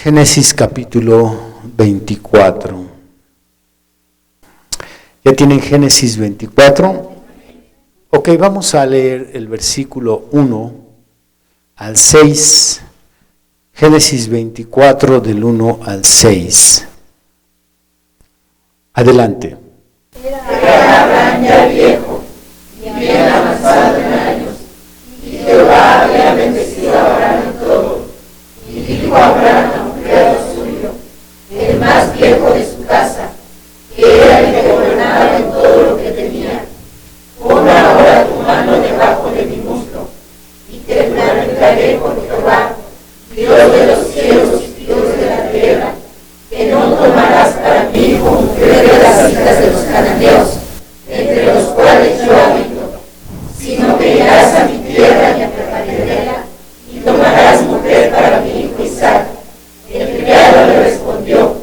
Génesis capítulo 24. ¿Ya tienen Génesis 24? Ok, vamos a leer el versículo 1 al 6. Génesis 24 del 1 al 6. Adelante. Era Abraham ya viejo y bien avanzado en años, y Jehová había bendecido a Abraham en todo. Y dijo a Abraham a un criado suyo, el más viejo de su casa, que era el que gobernaba en todo lo que tenía: pon ahora tu mano debajo de mi muslo, y te juramentaré por Jehová, Dios de los cielos y Dios de la tierra, que no tomarás para mí hijo mujer de las hijas de los cananeos, entre los cuales yo habito, sino que irás a mi tierra y a Beet-el, y tomarás mujer para mi hijo Isaac. El criado le respondió: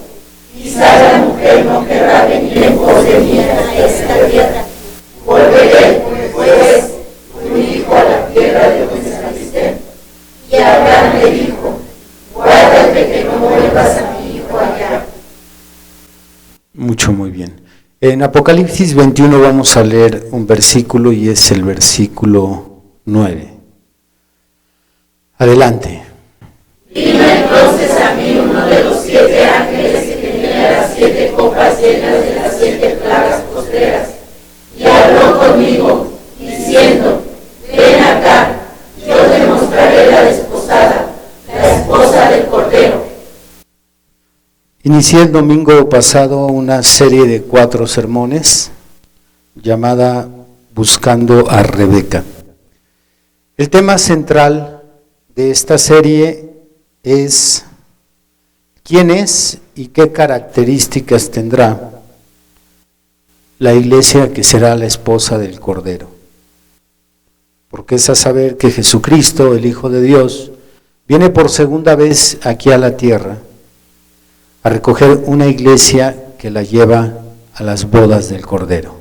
quizá la mujer no querrá venir en pos de mí a esta tierra. Volveré, pues, tu hijo a la tierra de donde saliste. Y Abraham le dijo: guárdate que no vuelvas a mi hijo allá. Muy bien. En Apocalipsis 21 vamos a leer un versículo y es el versículo 9. Adelante. Vino entonces a mí uno de los 7 ángeles que tenía las 7 copas llenas de las 7 plagas postreras, y habló conmigo, diciendo: ven acá, yo te mostraré la desposada, la esposa del Cordero. Inicié el domingo pasado una serie de 4 sermones llamada Buscando a Rebeca. El tema central de esta serie es quién es y qué características tendrá la iglesia que será la esposa del Cordero. Porque es a saber que Jesucristo, el Hijo de Dios, viene por segunda vez aquí a la tierra a recoger una iglesia que la lleva a las bodas del Cordero.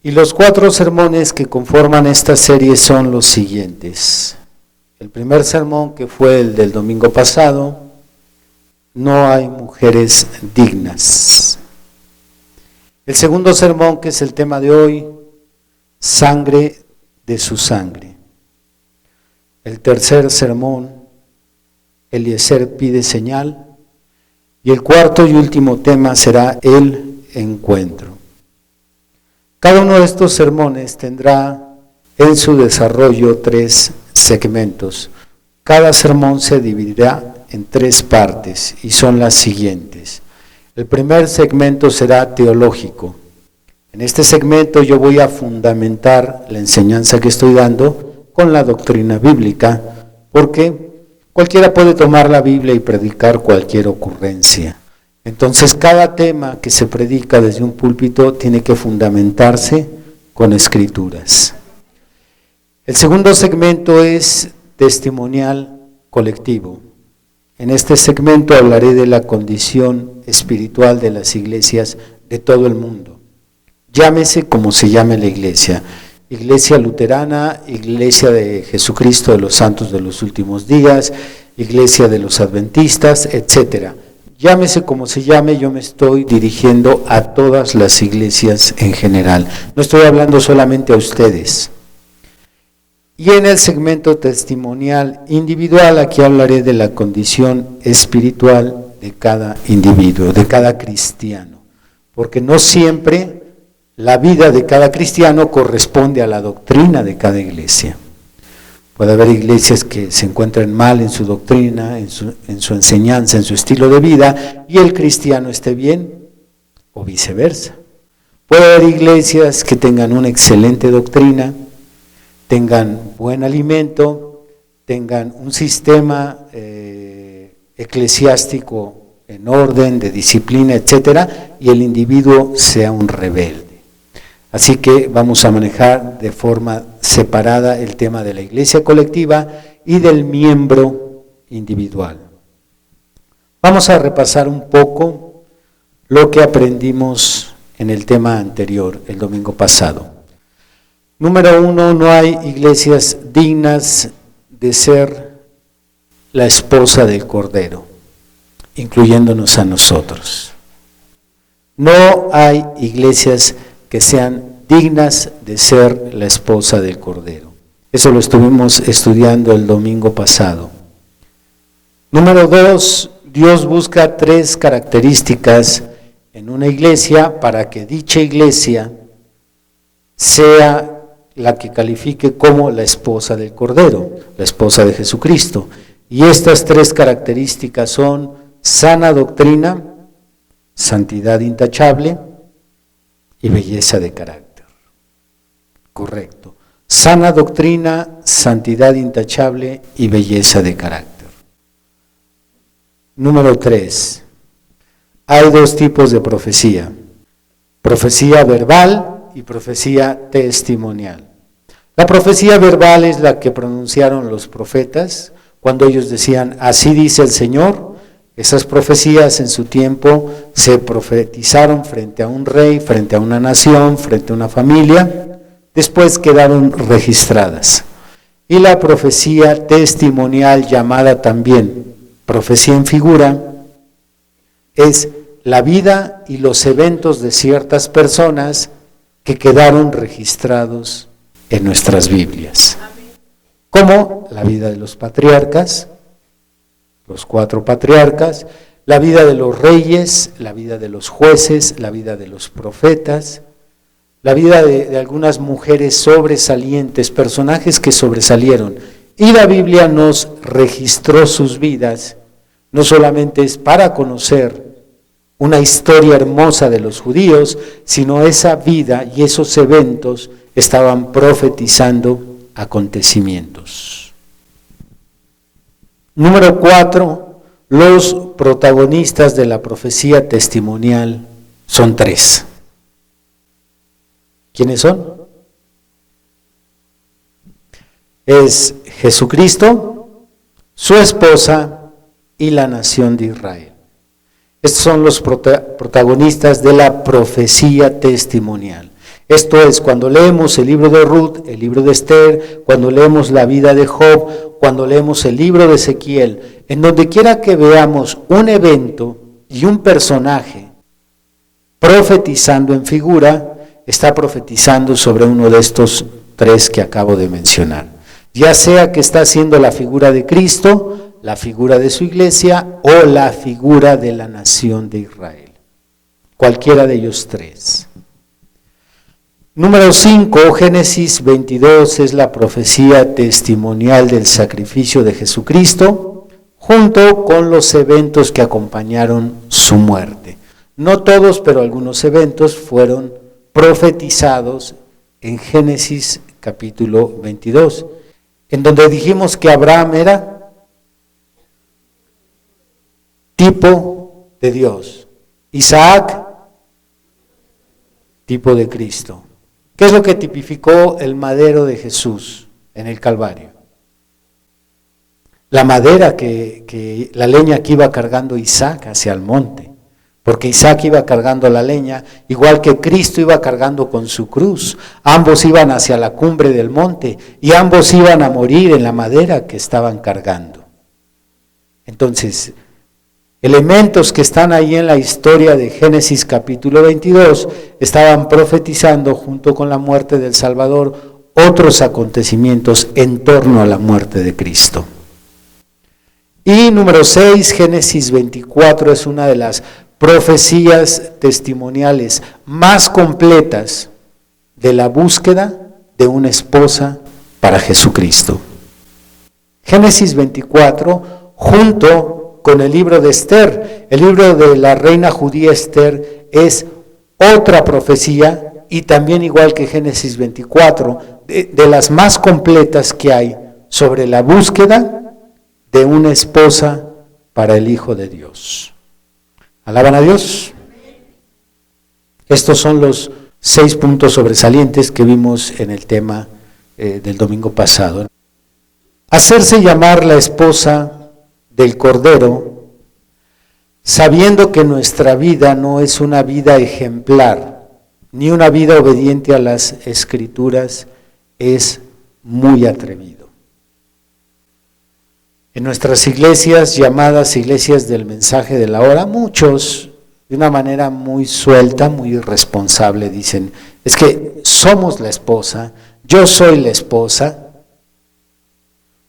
Y los 4 sermones que conforman esta serie son los siguientes. El primer sermón, que fue el del domingo pasado: no hay mujeres dignas. El segundo sermón, que es el tema de hoy: sangre de su sangre. El tercer sermón: Eliezer pide señal. Y el cuarto y último tema será el encuentro. Cada uno de estos sermones tendrá en su desarrollo 3 segmentos. Cada sermón se dividirá en 3 partes y son las siguientes. El primer segmento será teológico. En este segmento yo voy a fundamentar la enseñanza que estoy dando con la doctrina bíblica, porque cualquiera puede tomar la Biblia y predicar cualquier ocurrencia. Entonces, cada tema que se predica desde un púlpito tiene que fundamentarse con escrituras. El segundo segmento es testimonial colectivo. En este segmento hablaré de la condición espiritual de las iglesias de todo el mundo. Llámese como se llame la iglesia. Iglesia luterana, Iglesia de Jesucristo de los Santos de los Últimos Días, Iglesia de los Adventistas, etc. Llámese como se llame, yo me estoy dirigiendo a todas las iglesias en general. No estoy hablando solamente a ustedes. Y en el segmento testimonial individual, aquí hablaré de la condición espiritual de cada individuo, de cada cristiano. Porque no siempre la vida de cada cristiano corresponde a la doctrina de cada iglesia. Puede haber iglesias que se encuentren mal en su doctrina, en su enseñanza, en su estilo de vida, y el cristiano esté bien, o viceversa. Puede haber iglesias que tengan una excelente doctrina, tengan buen alimento, tengan un sistema eclesiástico en orden, de disciplina, etcétera, y el individuo sea un rebelde. Así que vamos a manejar de forma separada el tema de la iglesia colectiva y del miembro individual. Vamos a repasar un poco lo que aprendimos en el tema anterior, el domingo pasado. Número 1, no hay iglesias dignas de ser la esposa del Cordero, incluyéndonos a nosotros. No hay iglesias que sean dignas de ser la esposa del Cordero. Eso lo estuvimos estudiando el domingo pasado. Número 2, Dios busca 3 características en una iglesia para que dicha iglesia sea la que califique como la esposa del Cordero, la esposa de Jesucristo. Y estas 3 características son sana doctrina, santidad intachable y belleza de carácter. Correcto. Sana doctrina, santidad intachable y belleza de carácter. Número 3. Hay 2 tipos de profecía. Profecía verbal y profecía testimonial. La profecía verbal es la que pronunciaron los profetas cuando ellos decían, así dice el Señor. Esas profecías en su tiempo se profetizaron frente a un rey, frente a una nación, frente a una familia, después quedaron registradas. Y la profecía testimonial, llamada también profecía en figura, es la vida y los eventos de ciertas personas que quedaron registrados en nuestras Biblias, como la vida de los patriarcas, los 4 patriarcas, la vida de los reyes, la vida de los jueces, la vida de los profetas, la vida de algunas mujeres sobresalientes, personajes que sobresalieron. Y la Biblia nos registró sus vidas, no solamente es para conocer una historia hermosa de los judíos, sino esa vida y esos eventos estaban profetizando acontecimientos. Número 4, los protagonistas de la profecía testimonial son 3. ¿Quiénes son? Es Jesucristo, su esposa y la nación de Israel. Estos son los protagonistas de la profecía testimonial. Esto es, cuando leemos el libro de Ruth, el libro de Esther, cuando leemos la vida de Job, cuando leemos el libro de Ezequiel, en donde quiera que veamos un evento y un personaje profetizando en figura, está profetizando sobre uno de estos 3 que acabo de mencionar. Ya sea que está haciendo la figura de Cristo, la figura de su iglesia o la figura de la nación de Israel. Cualquiera de ellos 3. Número 5, Génesis 22 es la profecía testimonial del sacrificio de Jesucristo, junto con los eventos que acompañaron su muerte. No todos, pero algunos eventos fueron profetizados en Génesis capítulo 22, en donde dijimos que Abraham era tipo de Dios, Isaac, tipo de Cristo. ¿Qué es lo que tipificó el madero de Jesús en el Calvario? La madera la leña que iba cargando Isaac hacia el monte, porque Isaac iba cargando la leña, igual que Cristo iba cargando con su cruz. Ambos iban hacia la cumbre del monte y ambos iban a morir en la madera que estaban cargando. Entonces, elementos que están ahí en la historia de Génesis capítulo 22 estaban profetizando junto con la muerte del Salvador otros acontecimientos en torno a la muerte de Cristo. Y número 6, Génesis 24 es una de las profecías testimoniales más completas de la búsqueda de una esposa para Jesucristo. Génesis 24 junto con el libro de Esther. El libro de la reina judía Esther es otra profecía y también, igual que Génesis 24, de las más completas que hay sobre la búsqueda de una esposa para el Hijo de Dios. ¿Alaban a Dios? Estos son los 6 puntos sobresalientes que vimos en el tema del domingo pasado. Hacerse llamar la esposa del Cordero, sabiendo que nuestra vida no es una vida ejemplar, ni una vida obediente a las Escrituras, es muy atrevido. En nuestras iglesias, llamadas iglesias del mensaje de la hora, muchos, de una manera muy suelta, muy irresponsable, dicen, es que somos la esposa, yo soy la esposa,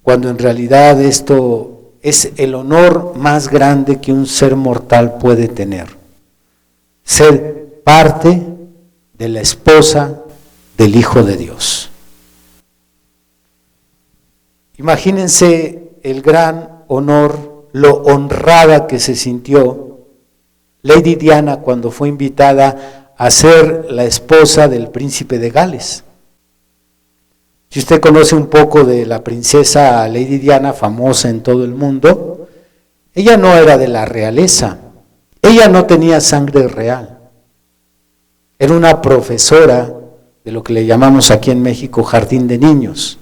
cuando en realidad esto es el honor más grande que un ser mortal puede tener. Ser parte de la esposa del Hijo de Dios. Imagínense el gran honor, lo honrada que se sintió Lady Diana cuando fue invitada a ser la esposa del príncipe de Gales. Si usted conoce un poco de la princesa Lady Diana, famosa en todo el mundo, ella no era de la realeza, ella no tenía sangre real. Era una profesora de lo que le llamamos aquí en México jardín de niños.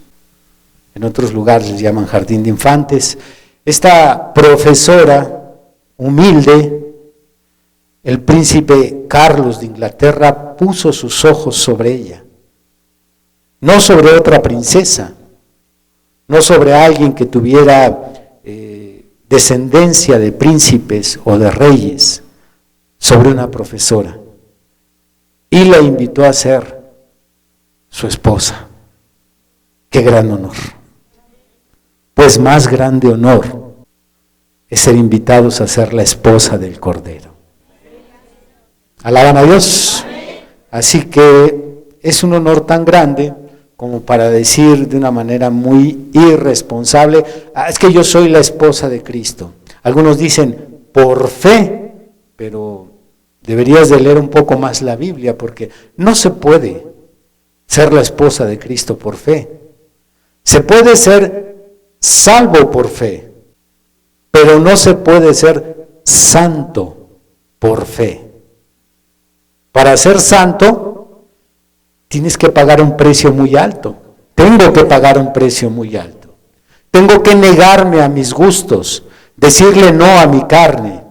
En otros lugares les llaman jardín de infantes. Esta profesora humilde, el príncipe Carlos de Inglaterra puso sus ojos sobre ella. No sobre otra princesa, no sobre alguien que tuviera descendencia de príncipes o de reyes, sobre una profesora. Y la invitó a ser su esposa. ¡Qué gran honor! Pues más grande honor es ser invitados a ser la esposa del Cordero. ¿Alaban a Dios? Así que es un honor tan grande como para decir de una manera muy irresponsable, es que yo soy la esposa de Cristo. Algunos dicen, por fe, pero deberías de leer un poco más la Biblia, porque no se puede ser la esposa de Cristo por fe. Se puede ser salvo por fe, pero no se puede ser santo por fe. Para ser santo, tienes que pagar un precio muy alto. Tengo que pagar un precio muy alto. Tengo que negarme a mis gustos, decirle no a mi carne.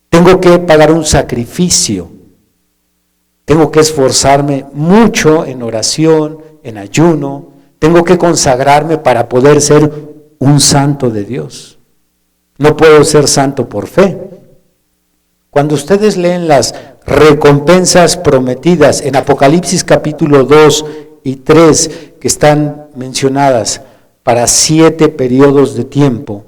Tengo que pagar un sacrificio. Tengo que esforzarme mucho en oración, en ayuno. Tengo que consagrarme para poder ser un santo de Dios. No puedo ser santo por fe. Cuando ustedes leen las recompensas prometidas en Apocalipsis capítulo 2 y 3, que están mencionadas para 7 periodos de tiempo,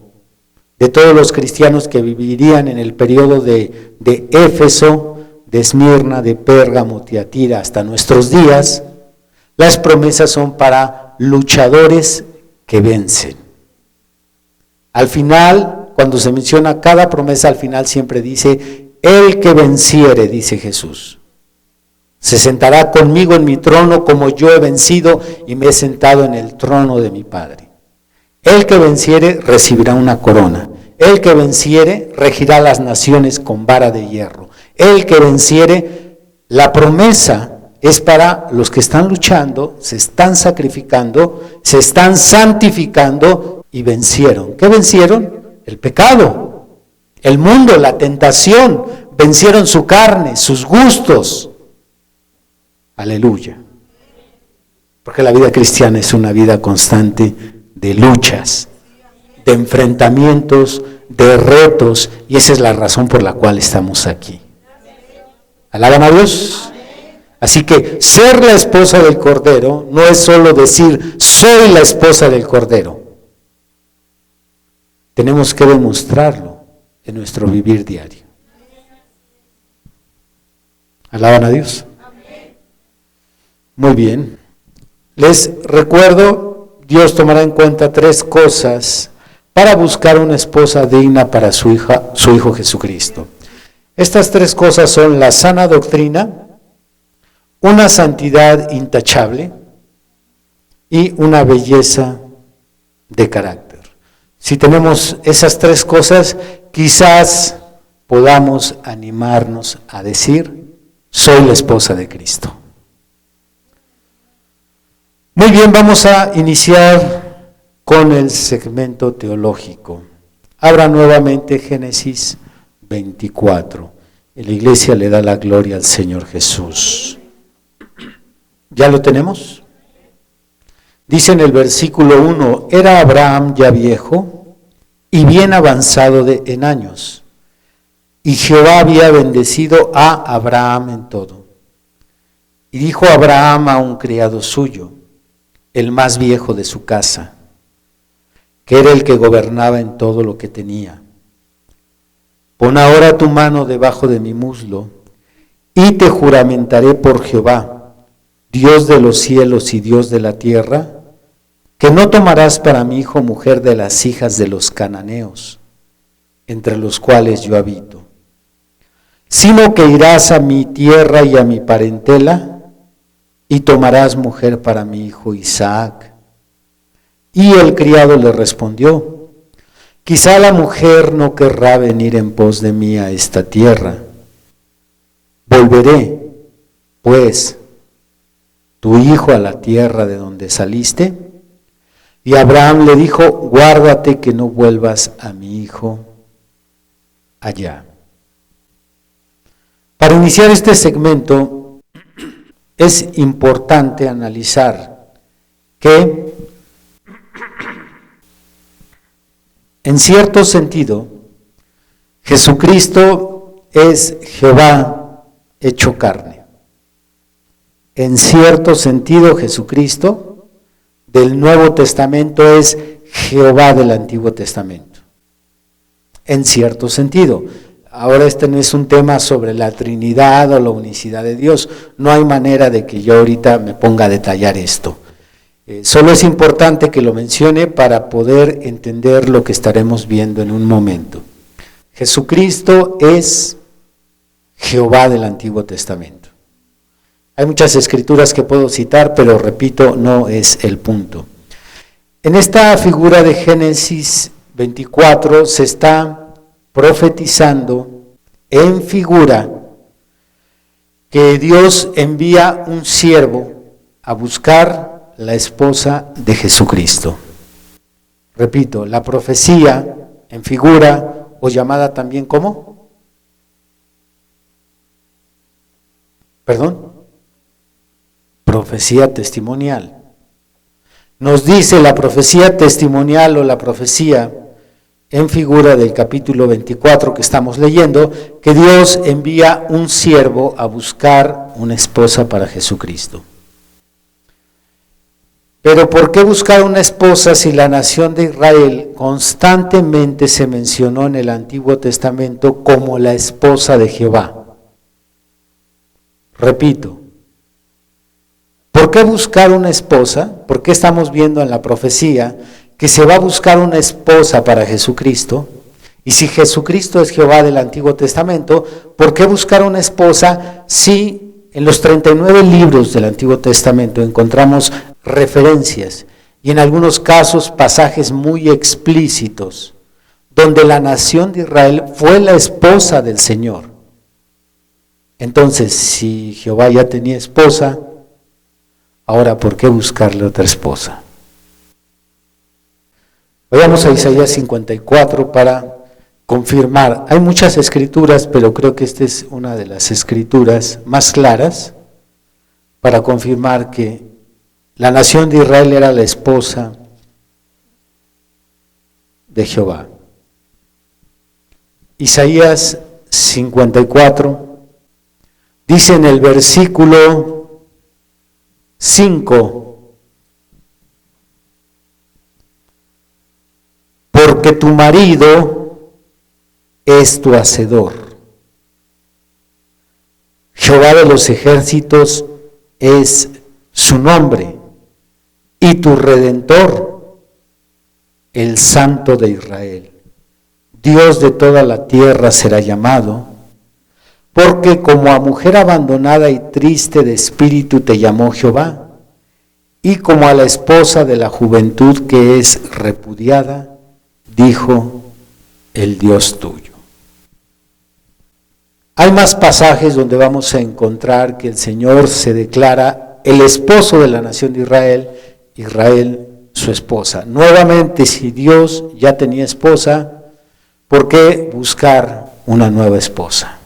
de todos los cristianos que vivirían en el periodo de Éfeso, de Esmirna, de Pérgamo, Tiatira, hasta nuestros días, las promesas son para luchadores que vencen. Al final, cuando se menciona cada promesa, al final siempre dice, el que venciere, dice Jesús, se sentará conmigo en mi trono como yo he vencido y me he sentado en el trono de mi Padre. El que venciere recibirá una corona. El que venciere regirá las naciones con vara de hierro. El que venciere, la promesa es para los que están luchando, se están sacrificando, se están santificando y vencieron. ¿Qué vencieron? El pecado, el mundo, la tentación. Vencieron su carne, sus gustos. Aleluya. Porque la vida cristiana es una vida constante de luchas, de enfrentamientos, de retos, y esa es la razón por la cual estamos aquí. ¿Alaban a Dios? Así que ser la esposa del Cordero no es solo decir, soy la esposa del Cordero. Tenemos que demostrarlo en nuestro vivir diario. ¿Alaban a Dios? Muy bien. Les recuerdo, Dios tomará en cuenta 3 cosas para buscar una esposa digna para su Hijo Jesucristo. Estas 3 cosas son la sana doctrina, una santidad intachable y una belleza de carácter. Si tenemos esas 3 cosas, quizás podamos animarnos a decir, soy la esposa de Cristo. Muy bien, vamos a iniciar con el segmento teológico. Abra nuevamente Génesis 24. Y la iglesia le da la gloria al Señor Jesús. ¿Ya lo tenemos? Dice en el versículo 1, ¿era Abraham ya viejo? y bien avanzado en años. Y Jehová había bendecido a Abraham en todo. Y dijo Abraham a un criado suyo, el más viejo de su casa, que era el que gobernaba en todo lo que tenía: pon ahora tu mano debajo de mi muslo, y te juramentaré por Jehová, Dios de los cielos y Dios de la tierra, que no tomarás para mi hijo mujer de las hijas de los cananeos, entre los cuales yo habito, sino que irás a mi tierra y a mi parentela, y tomarás mujer para mi hijo Isaac. Y el criado le respondió: quizá la mujer no querrá venir en pos de mí a esta tierra. Volveré, pues, tu hijo a la tierra de donde saliste. Y Abraham le dijo: guárdate que no vuelvas a mi hijo allá. Para iniciar este segmento, es importante analizar que, en cierto sentido, Jesucristo es Jehová hecho carne. En cierto sentido, Jesucristo del Nuevo Testamento es Jehová del Antiguo Testamento. En cierto sentido. Ahora este no es un tema sobre la Trinidad o la unicidad de Dios. No hay manera de que yo ahorita me ponga a detallar esto. Solo es importante que lo mencione para poder entender lo que estaremos viendo en un momento. Jesucristo es Jehová del Antiguo Testamento. Hay muchas escrituras que puedo citar, pero repito, no es el punto. En esta figura de Génesis 24 se está profetizando en figura que Dios envía un siervo a buscar la esposa de Jesucristo. Repito, la profecía en figura, o llamada también ¿cómo? ¿Perdón? Profecía testimonial. Nos dice la profecía testimonial o la profecía en figura del capítulo 24 que estamos leyendo, que Dios envía un siervo a buscar una esposa para Jesucristo. Pero ¿por qué buscar una esposa si la nación de Israel constantemente se mencionó en el Antiguo Testamento como la esposa de Jehová? Repito, ¿por qué buscar una esposa? ¿Por qué estamos viendo en la profecía que se va a buscar una esposa para Jesucristo? Y si Jesucristo es Jehová del Antiguo Testamento, ¿por qué buscar una esposa si en los 39 libros del Antiguo Testamento encontramos referencias y en algunos casos pasajes muy explícitos donde la nación de Israel fue la esposa del Señor? Entonces, si Jehová ya tenía esposa, ahora ¿por qué buscarle otra esposa? Vayamos a Isaías 54 para confirmar. Hay muchas escrituras, pero creo que esta es una de las escrituras más claras para confirmar que la nación de Israel era la esposa de Jehová. Isaías 54 dice en el versículo 5: porque tu marido es tu hacedor, Jehová de los ejércitos es su nombre, y tu Redentor, el Santo de Israel. Dios de toda la tierra será llamado, porque como a mujer abandonada y triste de espíritu te llamó Jehová, y como a la esposa de la juventud que es repudiada, dijo el Dios tuyo. Hay más pasajes donde vamos a encontrar que el Señor se declara el esposo de la nación de Israel, Israel su esposa. Nuevamente, si Dios ya tenía esposa, ¿por qué buscar una nueva esposa?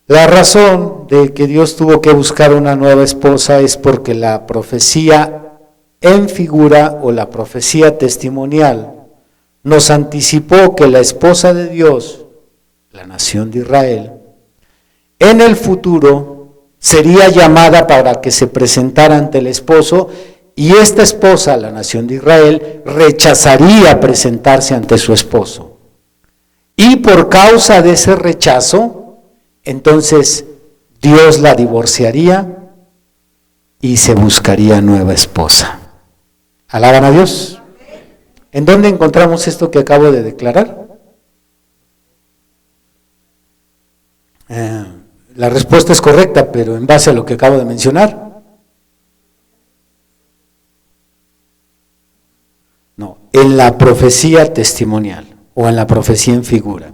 La razón de que Dios tuvo que buscar una nueva esposa es porque la profecía en figura o la profecía testimonial nos anticipó que la esposa de Dios, la nación de Israel, en el futuro sería llamada para que se presentara ante el esposo, y esta esposa, la nación de Israel, rechazaría presentarse ante su esposo. Y por causa de ese rechazo, entonces Dios la divorciaría y se buscaría nueva esposa. ¿Alaban a Dios? ¿En dónde encontramos esto que acabo de declarar? La respuesta es correcta, pero en base a lo que acabo de mencionar. No, en la profecía testimonial o en la profecía en figura.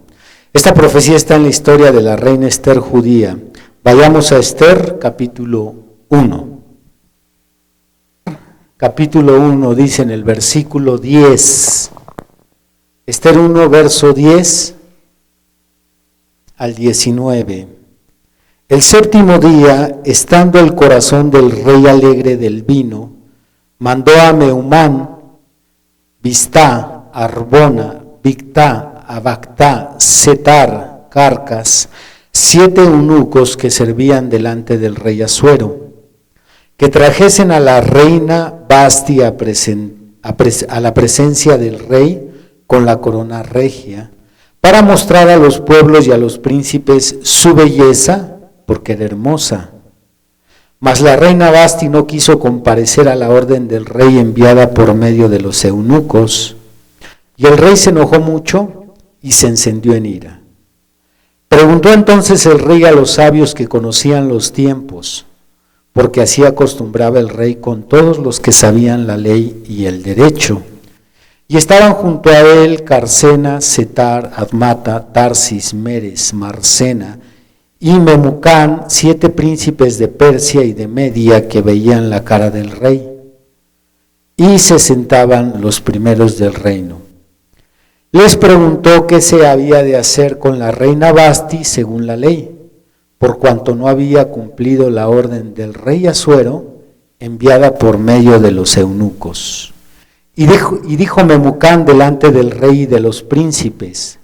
Esta profecía está en la historia de la reina Esther judía. Vayamos a Esther capítulo 1. Capítulo 1 dice en el versículo 10. Esther 1, verso 10 al 19. El séptimo día, estando el corazón del rey alegre del vino, mandó a Meumán, Biztá, Arbona, Bigtá, Abactá, Setar, Carcas, 7 eunucos que servían delante del rey Asuero, que trajesen a la reina Vasti a la presencia del rey con la corona regia, para mostrar a los pueblos y a los príncipes su belleza, porque era hermosa. Mas la reina Vasti no quiso comparecer a la orden del rey enviada por medio de los eunucos, y el rey se enojó mucho y se encendió en ira. Preguntó entonces el rey a los sabios que conocían los tiempos, porque así acostumbraba el rey con todos los que sabían la ley y el derecho. Y estaban junto a él Carcena, Setar, Admata, Tarsis, Meres, Marsena y Memucán, 7 príncipes de Persia y de Media que veían la cara del rey. Y se sentaban los primeros del reino. Les preguntó qué se había de hacer con la reina Vasti según la ley, por cuanto no había cumplido la orden del rey Asuero enviada por medio de los eunucos. Y dijo Memucán delante del rey y de los príncipes: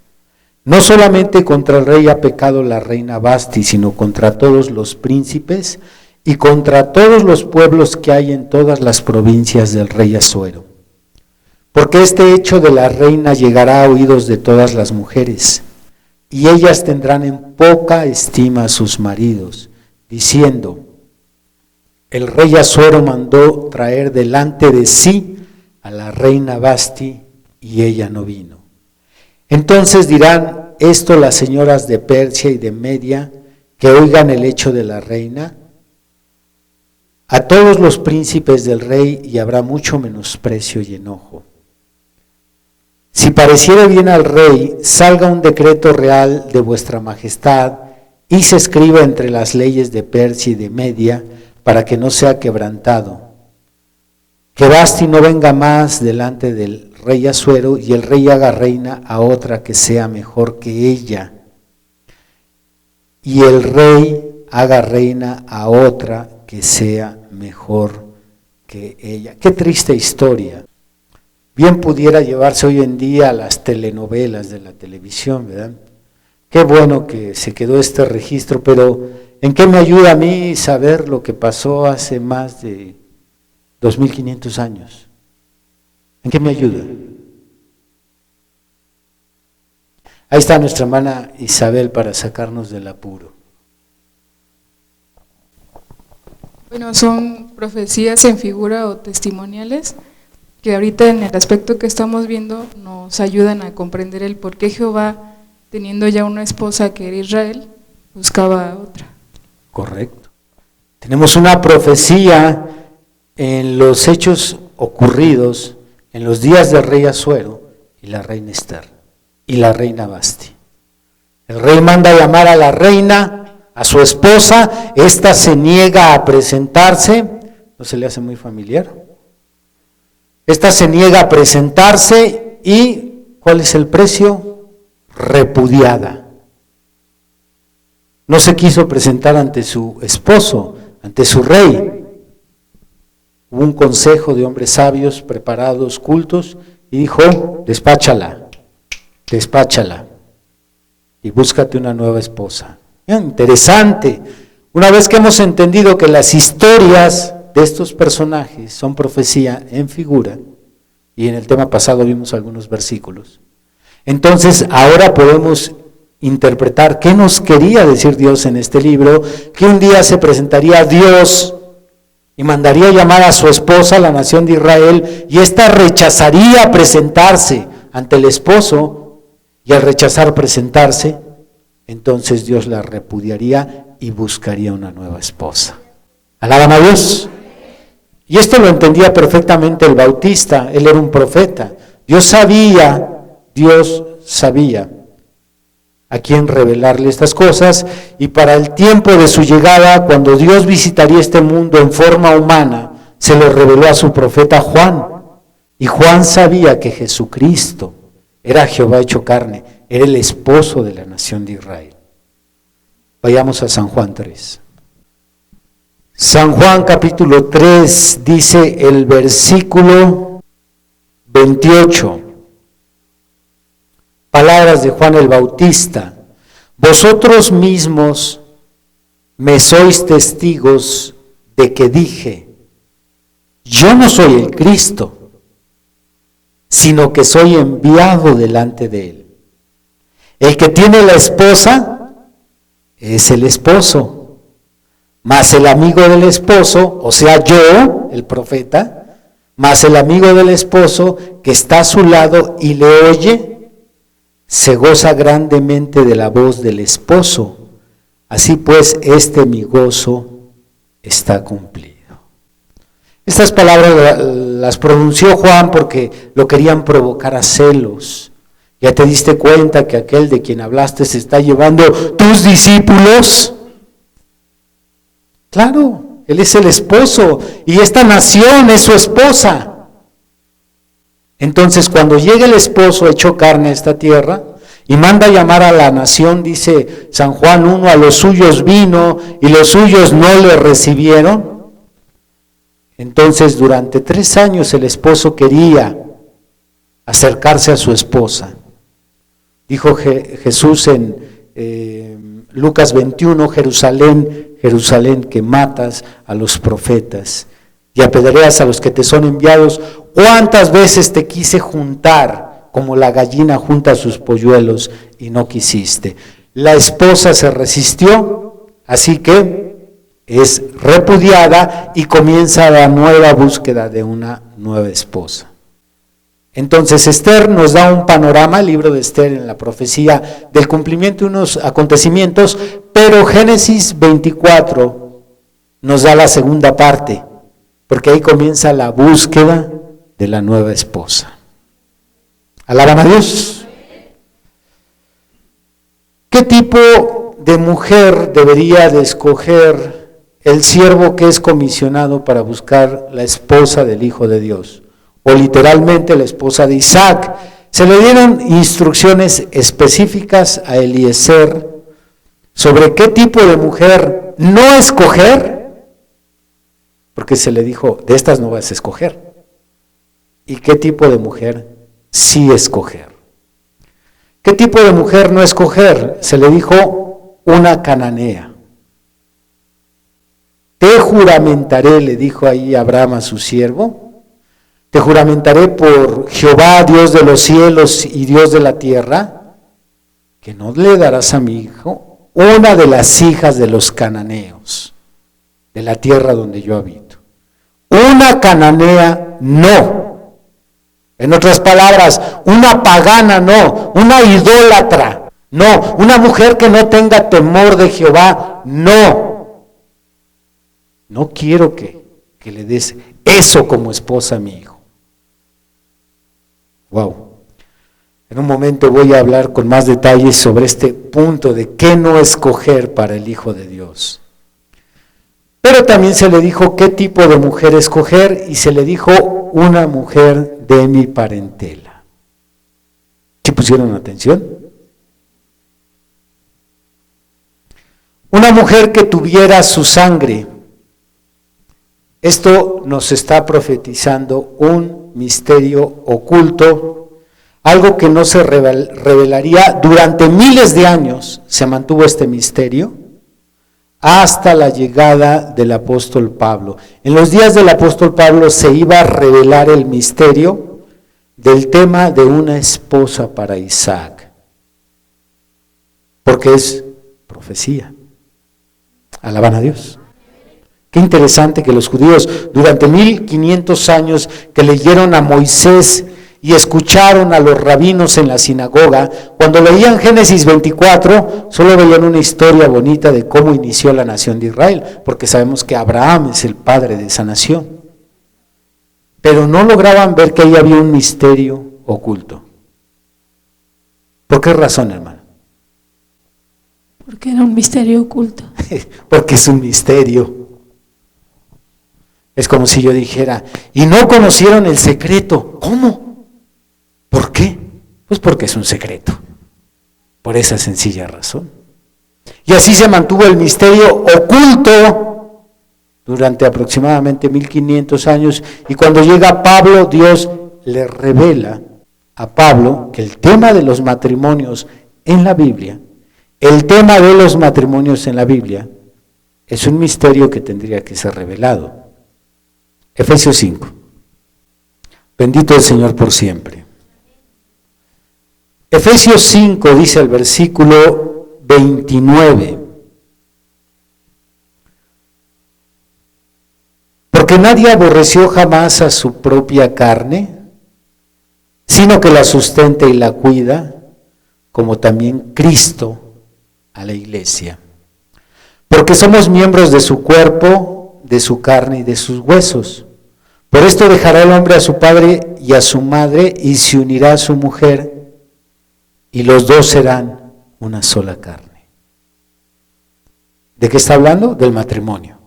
no solamente contra el rey ha pecado la reina Vasti, sino contra todos los príncipes y contra todos los pueblos que hay en todas las provincias del rey Asuero. Porque este hecho de la reina llegará a oídos de todas las mujeres, y ellas tendrán en poca estima a sus maridos, diciendo: el rey Asuero mandó traer delante de sí a la reina Vasti, y ella no vino. Entonces dirán esto las señoras de Persia y de Media, que oigan el hecho de la reina, a todos los príncipes del rey, y habrá mucho menosprecio y enojo. Si pareciere bien al rey, salga un decreto real de vuestra majestad y se escriba entre las leyes de Persia y de Media, para que no sea quebrantado. Que Vasti no venga más delante del rey Asuero, y el rey haga reina a otra que sea mejor que ella. Y el rey haga reina a otra que sea mejor que ella. Qué triste historia. Bien pudiera llevarse hoy en día a las telenovelas de la televisión, ¿verdad? Qué bueno que se quedó este registro, pero ¿en qué me ayuda a mí saber lo que pasó hace más de 2500 años? ¿En qué me ayuda? Ahí está nuestra hermana Isabel para sacarnos del apuro. Bueno, son profecías en figura o testimoniales que ahorita en el aspecto que estamos viendo nos ayudan a comprender el por qué Jehová, teniendo ya una esposa que era Israel, buscaba a otra. Correcto. Tenemos una profecía en los hechos ocurridos en los días del rey Asuero y la reina Esther y la reina Vasti. El rey manda llamar a la reina, a su esposa, esta se niega a presentarse. ¿No se le hace muy familiar? Esta se niega a presentarse y ¿cuál es el precio? Repudiada. No se quiso presentar ante su esposo, ante su rey. Hubo un consejo de hombres sabios, preparados, cultos, y dijo, despáchala, y búscate una nueva esposa. Interesante. Una vez que hemos entendido que las historias de estos personajes son profecía en figura, y en el tema pasado vimos algunos versículos, entonces ahora podemos interpretar qué nos quería decir Dios en este libro, que un día se presentaría Dios y mandaría llamar a su esposa a la nación de Israel, y ésta rechazaría presentarse ante el esposo, y al rechazar presentarse, entonces Dios la repudiaría y buscaría una nueva esposa. ¿Alaban a Dios? Y esto lo entendía perfectamente el Bautista, él era un profeta. Dios sabía a quién revelarle estas cosas, y para el tiempo de su llegada, cuando Dios visitaría este mundo en forma humana, se lo reveló a su profeta Juan. Y Juan sabía que Jesucristo era Jehová hecho carne, era el esposo de la nación de Israel. Vayamos a San Juan 3. San Juan capítulo 3 dice el versículo 28. Palabras de Juan el Bautista: vosotros mismos me sois testigos de que dije, yo no soy el Cristo, sino que soy enviado delante de él. El que tiene la esposa es el esposo, mas el amigo del esposo, o sea yo, el profeta, mas el amigo del esposo que está a su lado y le oye, se goza grandemente de la voz del esposo. Así pues, mi gozo está cumplido. Estas palabras las pronunció Juan porque lo querían provocar a celos. ¿Ya te diste cuenta que aquel de quien hablaste se está llevando tus discípulos? Claro, él es el esposo y esta nación es su esposa. Entonces, cuando llega el esposo hecho carne a esta tierra y manda llamar a la nación, dice San Juan 1, a los suyos vino y los suyos no le recibieron. Entonces, durante 3 años el esposo quería acercarse a su esposa. Dijo Jesús en Lucas 21, Jerusalén, Jerusalén, que matas a los profetas y apedreas a los que te son enviados. ¿Cuántas veces te quise juntar como la gallina junta sus polluelos y no quisiste? La esposa se resistió, así que es repudiada y comienza la nueva búsqueda de una nueva esposa. Entonces Esther nos da un panorama, el libro de Esther en la profecía del cumplimiento de unos acontecimientos, pero Génesis 24 nos da la segunda parte, porque ahí comienza la búsqueda de la nueva esposa. ¿Alaban a Dios? ¿Qué tipo de mujer debería de escoger el siervo que es comisionado para buscar la esposa del Hijo de Dios? O literalmente la esposa de Isaac. Se le dieron instrucciones específicas a Eliezer sobre qué tipo de mujer no escoger, porque se le dijo, de estas no vas a escoger, y qué tipo de mujer sí escoger. ¿Qué tipo de mujer no escoger? Se le dijo una cananea. Te juramentaré, le dijo ahí Abraham a su siervo, te juramentaré por Jehová, Dios de los cielos y Dios de la tierra, que no le darás a mi hijo una de las hijas de los cananeos, de la tierra donde yo habito. Una cananea no. En otras palabras, una pagana no, una idólatra no, una mujer que no tenga temor de Jehová no. No quiero que le des eso como esposa a mi hijo. Wow. En un momento voy a hablar con más detalles sobre este punto de qué no escoger para el Hijo de Dios. Pero también se le dijo qué tipo de mujer escoger y se le dijo una mujer de mi parentela. ¿Sí pusieron atención? Una mujer que tuviera su sangre, Esto nos está profetizando un misterio oculto, algo que no se revelaría durante miles de años. Se mantuvo este misterio hasta la llegada del apóstol Pablo. En los días del apóstol Pablo se iba a revelar el misterio del tema de una esposa para Isaac, porque es profecía. Alaban a Dios. Qué interesante que los judíos durante 1500 años que leyeron a Moisés y escucharon a los rabinos en la sinagoga, cuando leían Génesis 24, solo veían una historia bonita de cómo inició la nación de Israel, porque sabemos que Abraham es el padre de esa nación. Pero no lograban ver que ahí había un misterio oculto. ¿Por qué razón, hermano? Porque era un misterio oculto. Porque es un misterio. Es como si yo dijera, y no conocieron el secreto. ¿Cómo? ¿Por qué? Pues porque es un secreto. Por esa sencilla razón. Y así se mantuvo el misterio oculto durante aproximadamente 1500 años. Y cuando llega Pablo, Dios le revela a Pablo que el tema de los matrimonios en la Biblia, es un misterio que tendría que ser revelado. Efesios 5. Bendito el Señor por siempre. Efesios 5 dice el versículo 29. Porque nadie aborreció jamás a su propia carne, sino que la sustenta y la cuida, como también Cristo a la iglesia. Porque somos miembros de su cuerpo, de su carne y de sus huesos. Por esto dejará el hombre a su padre y a su madre y se unirá a su mujer y los dos serán una sola carne. ¿De qué está hablando? Del matrimonio.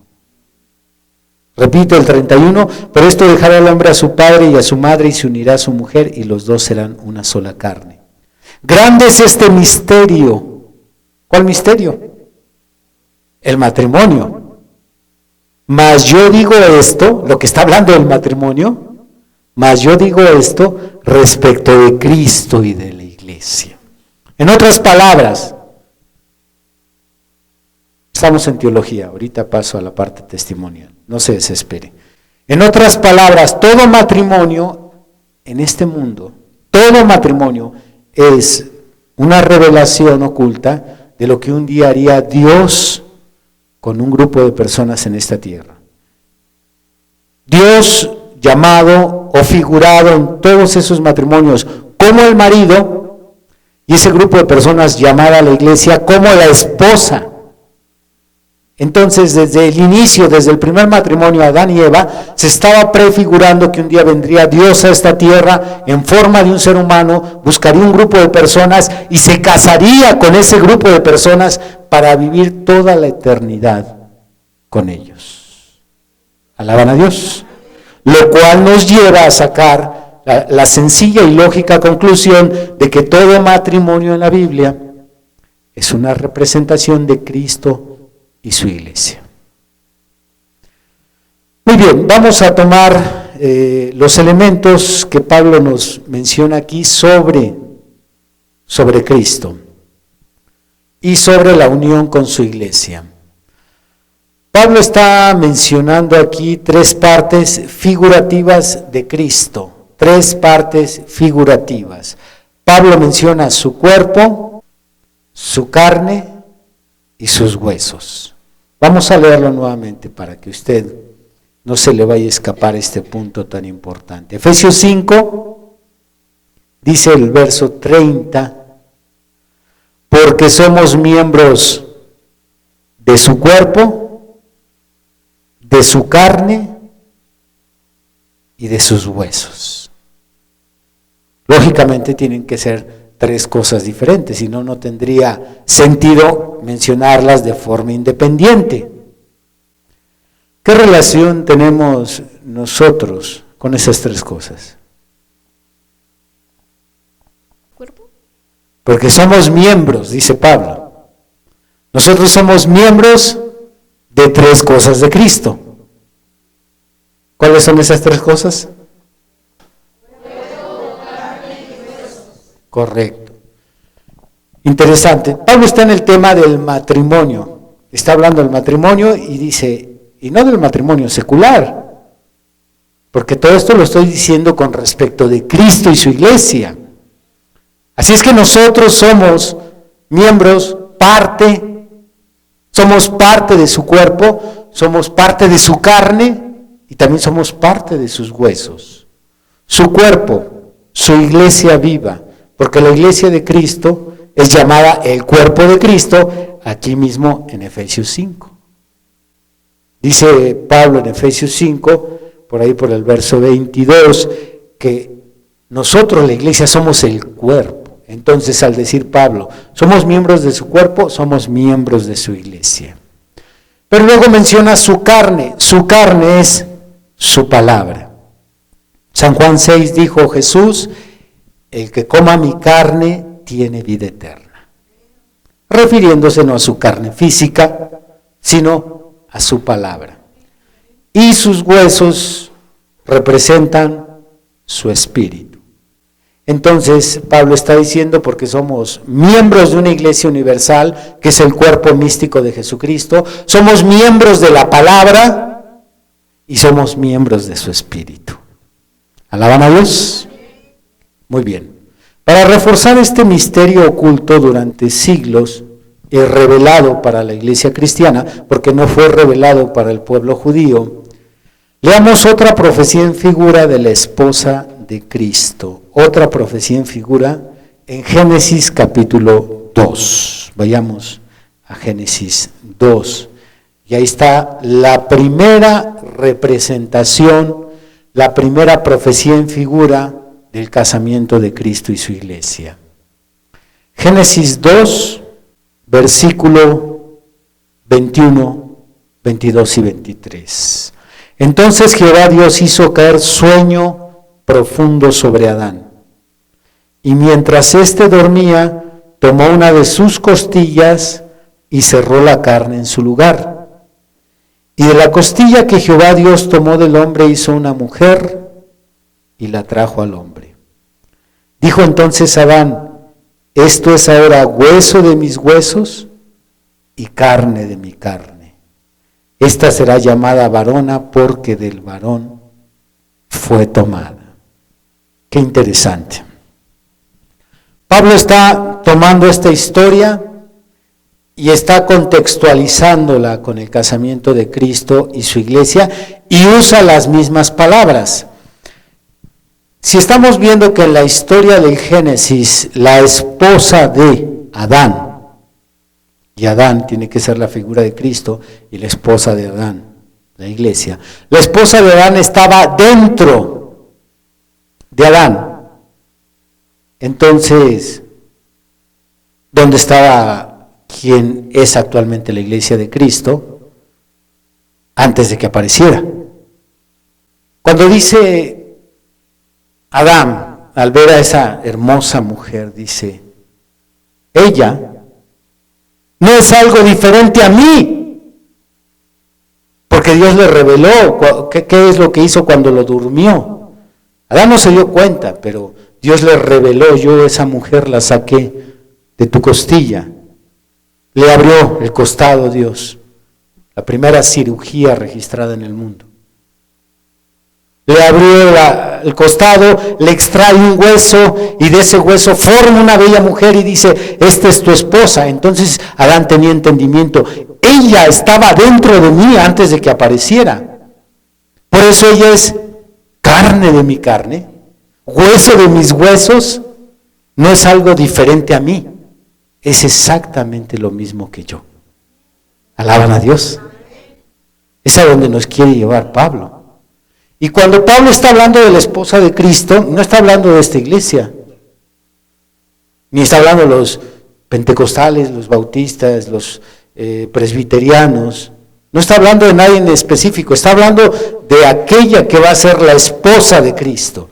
Repito el 31, por esto dejará el hombre a su padre y a su madre y se unirá a su mujer y los dos serán una sola carne. Grande es este misterio. ¿Cuál misterio? El matrimonio. Mas yo digo esto, lo que está hablando del matrimonio, mas yo digo esto respecto de Cristo y de la iglesia. En otras palabras, estamos en teología, ahorita paso a la parte testimonial, no se desespere. En otras palabras, todo matrimonio en este mundo, todo matrimonio es una revelación oculta de lo que un día haría Dios con un grupo de personas en esta tierra. Dios llamado o figurado en todos esos matrimonios como el marido, y ese grupo de personas llamada a la iglesia como la esposa. Entonces, desde el inicio, desde el primer matrimonio, Adán y Eva, se estaba prefigurando que un día vendría Dios a esta tierra en forma de un ser humano, buscaría un grupo de personas y se casaría con ese grupo de personas para vivir toda la eternidad con ellos. Alaban a Dios. Lo cual nos lleva a sacar la sencilla y lógica conclusión de que todo matrimonio en la Biblia es una representación de Cristo y su iglesia. Muy bien, vamos a tomar los elementos que Pablo nos menciona aquí sobre Cristo y sobre la unión con su iglesia. Pablo está mencionando aquí tres partes figurativas de Cristo, tres partes figurativas. Pablo menciona su cuerpo, su carne y sus huesos. Vamos a leerlo nuevamente para que usted no se le vaya a escapar este punto tan importante. Efesios 5, dice el verso 30, porque somos miembros de su cuerpo, de su carne y de sus huesos. Lógicamente tienen que ser tres cosas diferentes, si no, no tendría sentido mencionarlas de forma independiente. ¿Qué relación tenemos nosotros con esas tres cosas? ¿Cuerpo? Porque somos miembros, dice Pablo. Nosotros somos miembros de tres cosas de Cristo. ¿Cuáles son esas tres cosas? Correcto. Interesante. Pablo está en el tema del matrimonio. Está hablando del matrimonio y dice, y no del matrimonio secular, porque todo esto lo estoy diciendo con respecto de Cristo y su iglesia. Así es que nosotros somos miembros, somos parte de su cuerpo, somos parte de su carne y también somos parte de sus huesos. Su cuerpo, su iglesia viva, porque la iglesia de Cristo es llamada el cuerpo de Cristo aquí mismo en Efesios 5. Dice Pablo en Efesios 5, por ahí por el verso 22, que nosotros la iglesia somos el cuerpo. Entonces al decir Pablo, somos miembros de su cuerpo, somos miembros de su iglesia. Pero luego menciona su carne es su palabra. San Juan 6 dijo Jesús, el que coma mi carne tiene vida eterna. Refiriéndose no a su carne física, sino a su palabra. Y sus huesos representan su espíritu. Entonces Pablo está diciendo, porque somos miembros de una iglesia universal, que es el cuerpo místico de Jesucristo, somos miembros de la palabra y somos miembros de su espíritu. ¿Alaban a Dios? Muy bien. Para reforzar este misterio oculto durante siglos y revelado para la iglesia cristiana, porque no fue revelado para el pueblo judío, leamos otra profecía en figura de la esposa de Cristo. Otra profecía en figura en Génesis capítulo 2. Vayamos a Génesis 2. Y ahí está la primera representación, la primera profecía en figura del casamiento de Cristo y su iglesia. Génesis 2, versículo 21, 22 y 23. Entonces Jehová Dios hizo caer sueño profundo sobre Adán, y mientras éste dormía, tomó una de sus costillas y cerró la carne en su lugar. Y de la costilla que Jehová Dios tomó del hombre hizo una mujer y la trajo al hombre. Dijo entonces Adán, esto es ahora hueso de mis huesos y carne de mi carne. Esta será llamada varona porque del varón fue tomada. Qué interesante. Pablo está tomando esta historia y está contextualizándola con el casamiento de Cristo y su iglesia y usa las mismas palabras. Si estamos viendo que en la historia del Génesis, la esposa de Adán, y Adán tiene que ser la figura de Cristo y la esposa de Adán, la iglesia, la esposa de Adán estaba dentro de Adán. Entonces, ¿dónde estaba quien es actualmente la iglesia de Cristo antes de que apareciera? Cuando dice Adán, al ver a esa hermosa mujer, dice, ella no es algo diferente a mí, porque Dios le reveló qué es lo que hizo cuando lo durmió. Adán no se dio cuenta, pero Dios le reveló, yo esa mujer la saqué de tu costilla. Le abrió el costado Dios, la primera cirugía registrada en el mundo. Le abrió el costado, le extrae un hueso y de ese hueso forma una bella mujer y dice, esta es tu esposa. Entonces Adán tenía entendimiento, ella estaba dentro de mí antes de que apareciera. Por eso ella es carne de mi carne, hueso de mis huesos, no es algo diferente a mí, es exactamente lo mismo que yo. ¿Alaban a Dios? Es a donde nos quiere llevar Pablo. Y cuando Pablo está hablando de la esposa de Cristo, no está hablando de esta iglesia, ni está hablando de los pentecostales, los bautistas, los presbiterianos, no está hablando de nadie en específico, está hablando de aquella que va a ser la esposa de Cristo.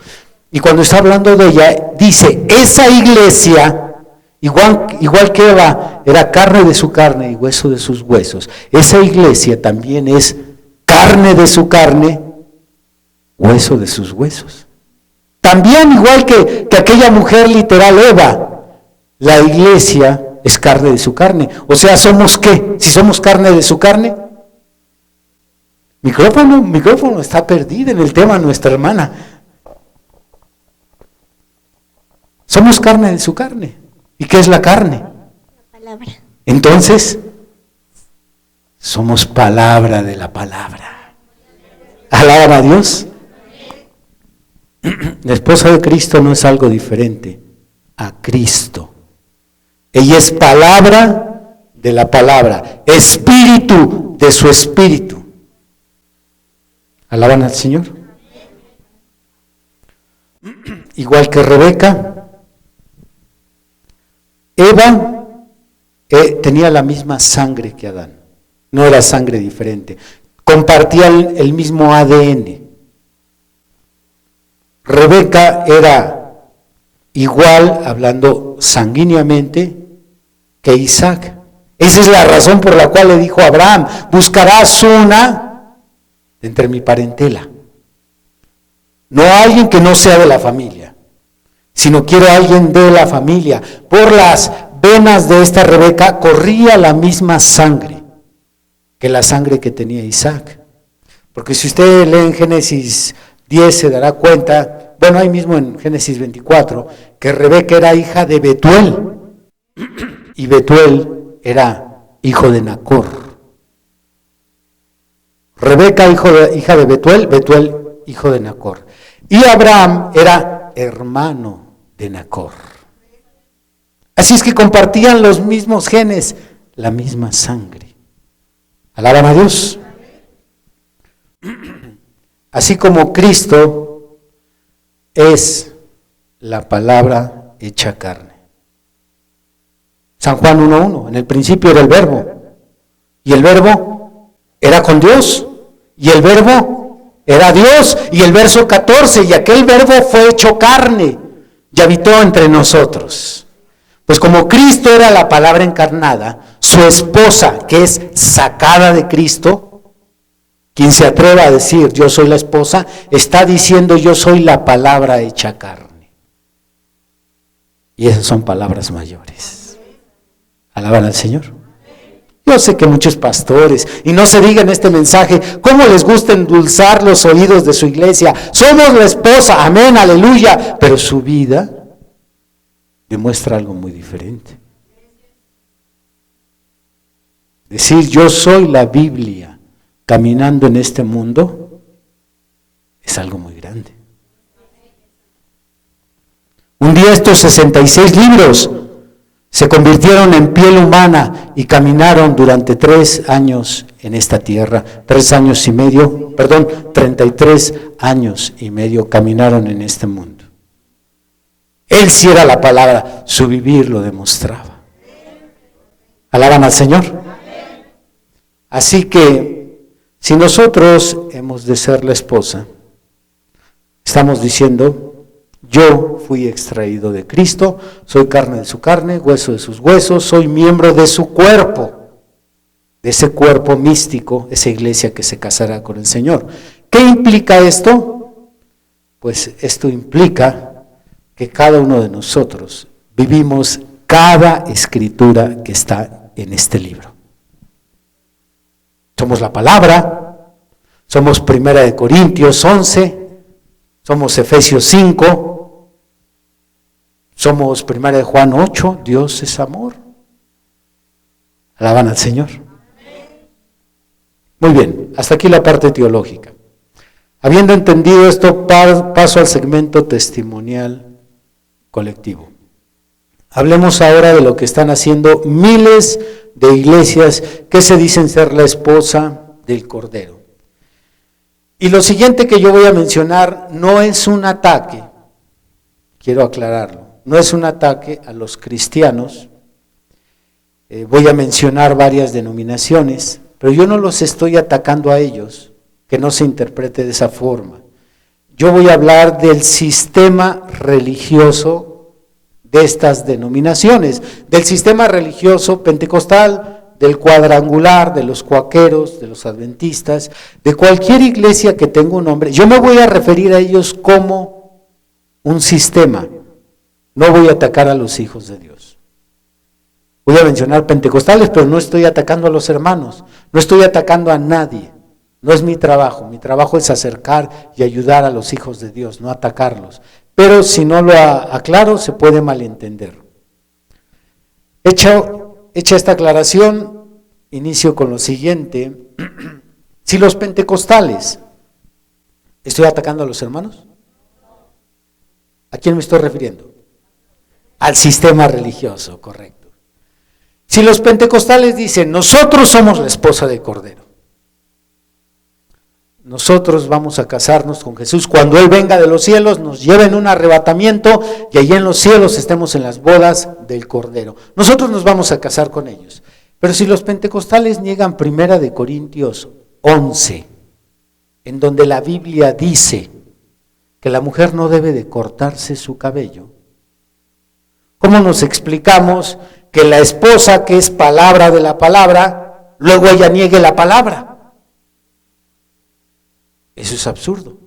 Y cuando está hablando de ella, dice, esa iglesia, igual que Eva, era carne de su carne y hueso de sus huesos. Esa iglesia también es carne de su carne hueso de sus huesos. También, igual que aquella mujer literal Eva, la iglesia es carne de su carne. O sea, ¿somos qué? Si somos carne de su carne. Micrófono está perdida en el tema, nuestra hermana. Somos carne de su carne. ¿Y qué es la carne? La palabra. Entonces, somos palabra de la palabra. ¿Alaban a Dios? La esposa de Cristo no es algo diferente a Cristo. Ella es palabra de la palabra, espíritu de su espíritu. ¿Alaban al Señor? Igual que Rebeca, Eva tenía la misma sangre que Adán, no era sangre diferente, compartían el mismo ADN. Rebeca era igual, hablando sanguíneamente, que Isaac. Esa es la razón por la cual le dijo a Abraham: buscarás una entre mi parentela. No a alguien que no sea de la familia, sino quiero a alguien de la familia. Por las venas de esta Rebeca corría la misma sangre que la sangre que tenía Isaac. Porque si usted lee en Génesis 10 se dará cuenta, bueno, ahí mismo en Génesis 24, que Rebeca era hija de Betuel, y Betuel era hijo de Nacor. Rebeca hija de Betuel, Betuel hijo de Nacor. Y Abraham era hermano de Nacor. Así es que compartían los mismos genes, la misma sangre. ¿Alaban a Dios? Así como Cristo es la palabra hecha carne. San Juan 1:1, en el principio era el Verbo, y el Verbo era con Dios, y el Verbo era Dios, y el verso 14, y aquel Verbo fue hecho carne, y habitó entre nosotros. Pues como Cristo era la palabra encarnada, su esposa, que es sacada de Cristo, quien se atreva a decir yo soy la esposa, está diciendo yo soy la palabra hecha carne. Y esas son palabras mayores. ¿Alaban al Señor? Yo sé que muchos pastores, y no se diga en este mensaje, cómo les gusta endulzar los oídos de su iglesia. Somos la esposa, amén, aleluya. Pero su vida demuestra algo muy diferente. Decir yo soy la Biblia caminando en este mundo es algo muy grande. Un día estos 66 libros se convirtieron en piel humana y caminaron durante 3 años en esta tierra, 33 años y medio caminaron en este mundo. Él sí era la palabra, su vivir lo demostraba. ¿Alaban al Señor? Así que, si nosotros hemos de ser la esposa, estamos diciendo, yo fui extraído de Cristo, soy carne de su carne, hueso de sus huesos, soy miembro de su cuerpo, de ese cuerpo místico, esa iglesia que se casará con el Señor. ¿Qué implica esto? Pues esto implica que cada uno de nosotros vivimos cada escritura que está en este libro. Somos la palabra, somos 1 Corintios 11, somos Efesios 5, somos 1 Juan 8, Dios es amor. ¿Alaban al Señor? Muy bien, hasta aquí la parte teológica. Habiendo entendido esto, paso al segmento testimonial colectivo. Hablemos ahora de lo que están haciendo miles de iglesias que se dicen ser la esposa del Cordero. Y lo siguiente que yo voy a mencionar no es un ataque, quiero aclararlo, no es un ataque a los cristianos. Voy a mencionar varias denominaciones, pero yo no los estoy atacando a ellos, que no se interprete de esa forma. Yo voy a hablar del sistema religioso de estas denominaciones, del sistema religioso pentecostal, del cuadrangular, de los cuaqueros, de los adventistas, de cualquier iglesia que tenga un nombre, yo me voy a referir a ellos como un sistema. No voy a atacar a los hijos de Dios. Voy a mencionar pentecostales, pero no estoy atacando a los hermanos, no estoy atacando a nadie. No es mi trabajo es acercar y ayudar a los hijos de Dios, no atacarlos. Pero si no lo aclaro, se puede malentender. Hecha esta aclaración, inicio con lo siguiente. Si los pentecostales, ¿estoy atacando a los hermanos? ¿A quién me estoy refiriendo? Al sistema religioso, correcto. Si los pentecostales dicen, nosotros somos la esposa del Cordero, nosotros vamos a casarnos con Jesús, cuando Él venga de los cielos, nos lleve en un arrebatamiento y allí en los cielos estemos en las bodas del Cordero. Nosotros nos vamos a casar con ellos. Pero si los pentecostales niegan 1 Corintios 11, en donde la Biblia dice que la mujer no debe de cortarse su cabello, ¿cómo nos explicamos que la esposa, que es palabra de la palabra, luego ella niegue la palabra? Eso es absurdo.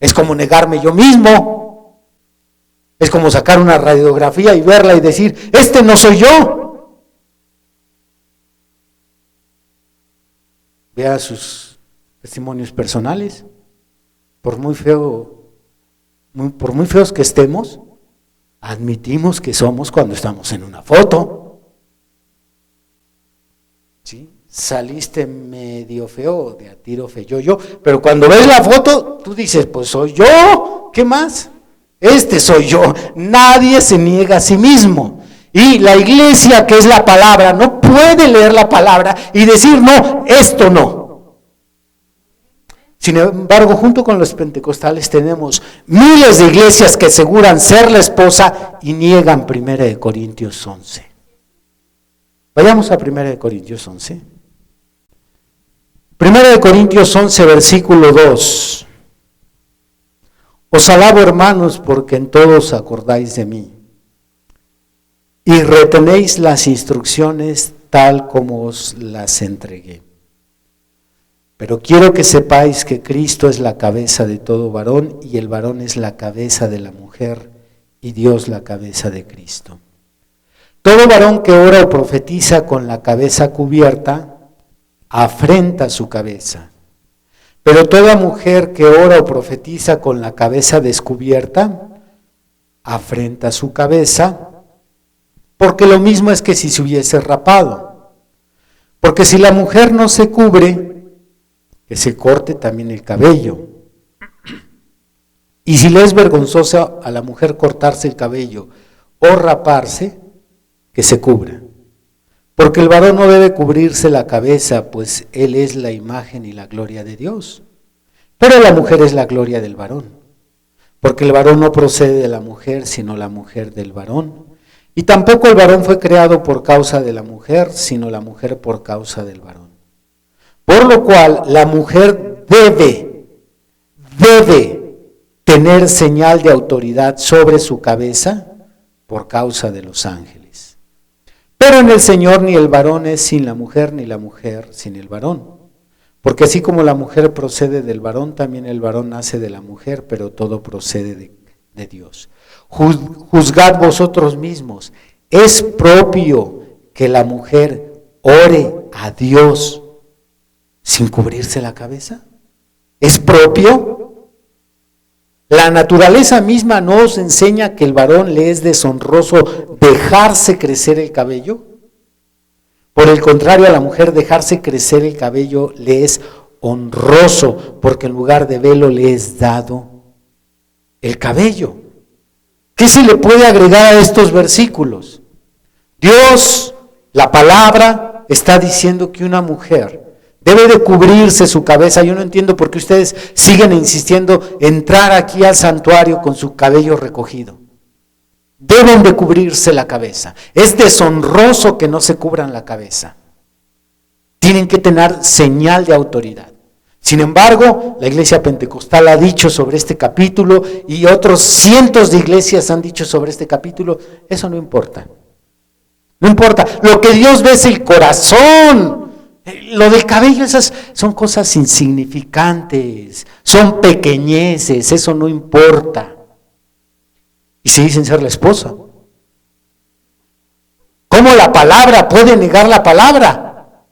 Es como negarme yo mismo. Es como sacar una radiografía y verla y decir, este no soy yo. Vea sus testimonios personales. Por muy feos que estemos, admitimos que somos cuando estamos en una foto. ¿Sí? Saliste medio feo, de a tiro feo yo, pero cuando ves la foto, tú dices, pues soy yo, ¿qué más? Este soy yo. Nadie se niega a sí mismo. Y la iglesia, que es la palabra, no puede leer la palabra y decir, no, esto no. Sin embargo, junto con los pentecostales tenemos miles de iglesias que aseguran ser la esposa y niegan 1 Corintios 11. Vayamos a 1 Corintios 11. 1 Corintios 11, versículo 2. Os alabo, hermanos, porque en todo os acordáis de mí y retenéis las instrucciones tal como os las entregué. Pero quiero que sepáis que Cristo es la cabeza de todo varón y el varón es la cabeza de la mujer y Dios la cabeza de Cristo. Todo varón que ora o profetiza con la cabeza cubierta afrenta su cabeza, pero toda mujer que ora o profetiza con la cabeza descubierta afrenta su cabeza, porque lo mismo es que si se hubiese rapado. Porque si la mujer no se cubre, que se corte también el cabello. Y si le es vergonzoso a la mujer cortarse el cabello o raparse, que se cubra. Porque el varón no debe cubrirse la cabeza, pues él es la imagen y la gloria de Dios. Pero la mujer es la gloria del varón. Porque el varón no procede de la mujer, sino la mujer del varón. Y tampoco el varón fue creado por causa de la mujer, sino la mujer por causa del varón. Por lo cual la mujer debe tener señal de autoridad sobre su cabeza por causa de los ángeles. Pero en el Señor ni el varón es sin la mujer, ni la mujer sin el varón. Porque así como la mujer procede del varón, también el varón nace de la mujer, pero todo procede de Dios. Juzgad vosotros mismos. ¿Es propio que la mujer ore a Dios sin cubrirse la cabeza? ¿Es propio? La naturaleza misma nos enseña que el varón le es deshonroso dejarse crecer el cabello. Por el contrario, a la mujer dejarse crecer el cabello le es honroso, porque en lugar de velo le es dado el cabello. ¿Qué se le puede agregar a estos versículos? Dios, la palabra, está diciendo que una mujer debe de cubrirse su cabeza. Yo no entiendo por qué ustedes siguen insistiendo en entrar aquí al santuario con su cabello recogido. Deben de cubrirse la cabeza. Es deshonroso que no se cubran la cabeza. Tienen que tener señal de autoridad. Sin embargo, la iglesia pentecostal ha dicho sobre este capítulo y otros cientos de iglesias han dicho sobre este capítulo. Eso no importa. No importa, lo que Dios ve es el corazón. Lo del cabello, esas son cosas insignificantes, son pequeñeces, eso no importa. Y se dicen ser la esposa. ¿Cómo la palabra puede negar la palabra?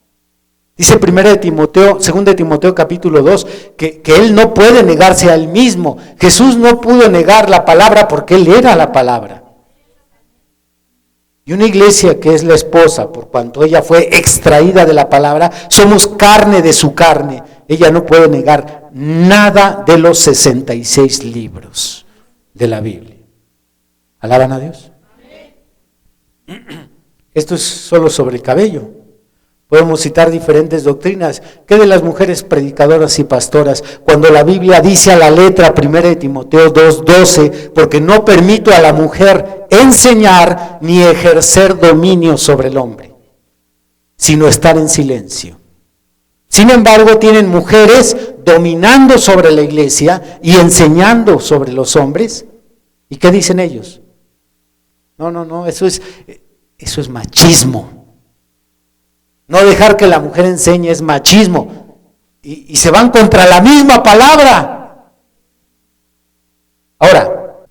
Dice 2 Timoteo capítulo 2, que él no puede negarse a él mismo. Jesús no pudo negar la palabra porque él era la palabra. Y una iglesia que es la esposa, por cuanto ella fue extraída de la palabra, somos carne de su carne. Ella no puede negar nada de los 66 libros de la Biblia. ¿Alaban a Dios? Esto es solo sobre el cabello. Podemos citar diferentes doctrinas. ¿Qué de las mujeres predicadoras y pastoras? Cuando la Biblia dice a la letra 1 Timoteo 2:12, porque no permito a la mujer enseñar ni ejercer dominio sobre el hombre, sino estar en silencio. Sin embargo, tienen mujeres dominando sobre la iglesia y enseñando sobre los hombres. ¿Y qué dicen ellos? No, eso es machismo. No dejar que la mujer enseñe es machismo. Y se van contra la misma palabra. Ahora,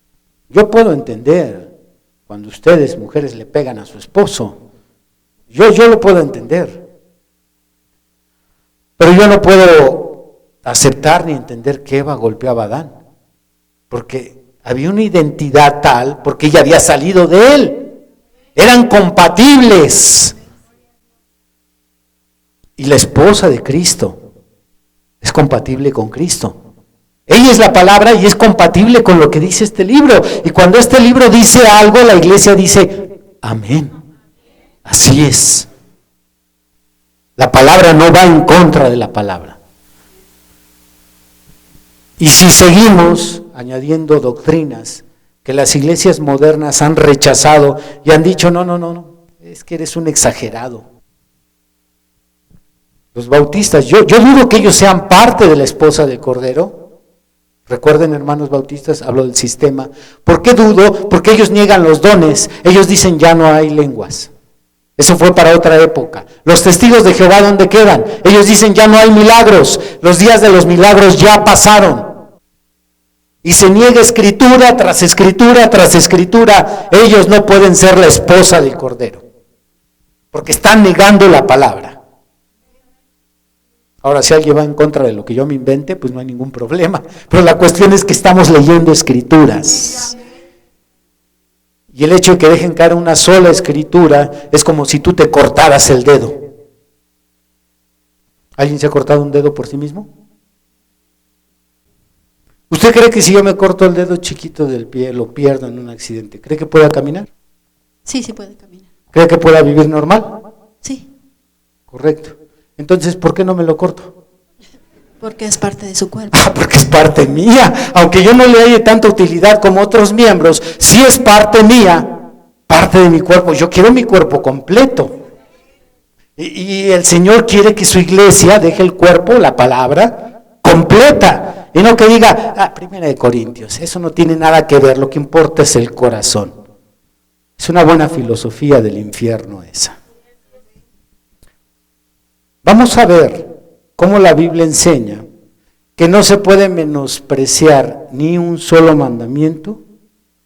yo puedo entender cuando ustedes, mujeres, le pegan a su esposo. Yo lo puedo entender. Pero yo no puedo aceptar ni entender que Eva golpeaba a Adán. Porque había una identidad tal, porque ella había salido de él. Eran compatibles. Y la esposa de Cristo es compatible con Cristo. Ella es la palabra y es compatible con lo que dice este libro. Y cuando este libro dice algo, la iglesia dice, amén. Así es. La palabra no va en contra de la palabra. Y si seguimos añadiendo doctrinas que las iglesias modernas han rechazado y han dicho, no, es que eres un exagerado. Los bautistas, yo dudo que ellos sean parte de la esposa del Cordero. Recuerden, hermanos bautistas, hablo del sistema. ¿Por qué dudo? Porque ellos niegan los dones. Ellos dicen ya no hay lenguas. Eso fue para otra época. Los testigos de Jehová, ¿dónde quedan? Ellos dicen ya no hay milagros. Los días de los milagros ya pasaron. Y se niega escritura tras escritura tras escritura. Ellos no pueden ser la esposa del Cordero, porque están negando la palabra. Ahora, si alguien va en contra de lo que yo me invente, pues no hay ningún problema. Pero la cuestión es que estamos leyendo escrituras. Y el hecho de que dejen caer una sola escritura es como si tú te cortaras el dedo. ¿Alguien se ha cortado un dedo por sí mismo? ¿Usted cree que si yo me corto el dedo chiquito del pie, lo pierdo en un accidente? ¿Cree que pueda caminar? Sí, sí puede caminar. ¿Cree que pueda vivir normal? Sí. Correcto. Entonces, ¿por qué no me lo corto? Porque es parte de su cuerpo. Porque es parte mía. Aunque yo no le halle tanta utilidad como otros miembros, sí es parte mía, parte de mi cuerpo. Yo quiero mi cuerpo completo. Y el Señor quiere que su iglesia deje el cuerpo, la palabra, completa. Y no que diga, 1 Corintios, eso no tiene nada que ver, lo que importa es el corazón. Es una buena filosofía del infierno esa. Vamos a ver cómo la Biblia enseña que no se puede menospreciar ni un solo mandamiento,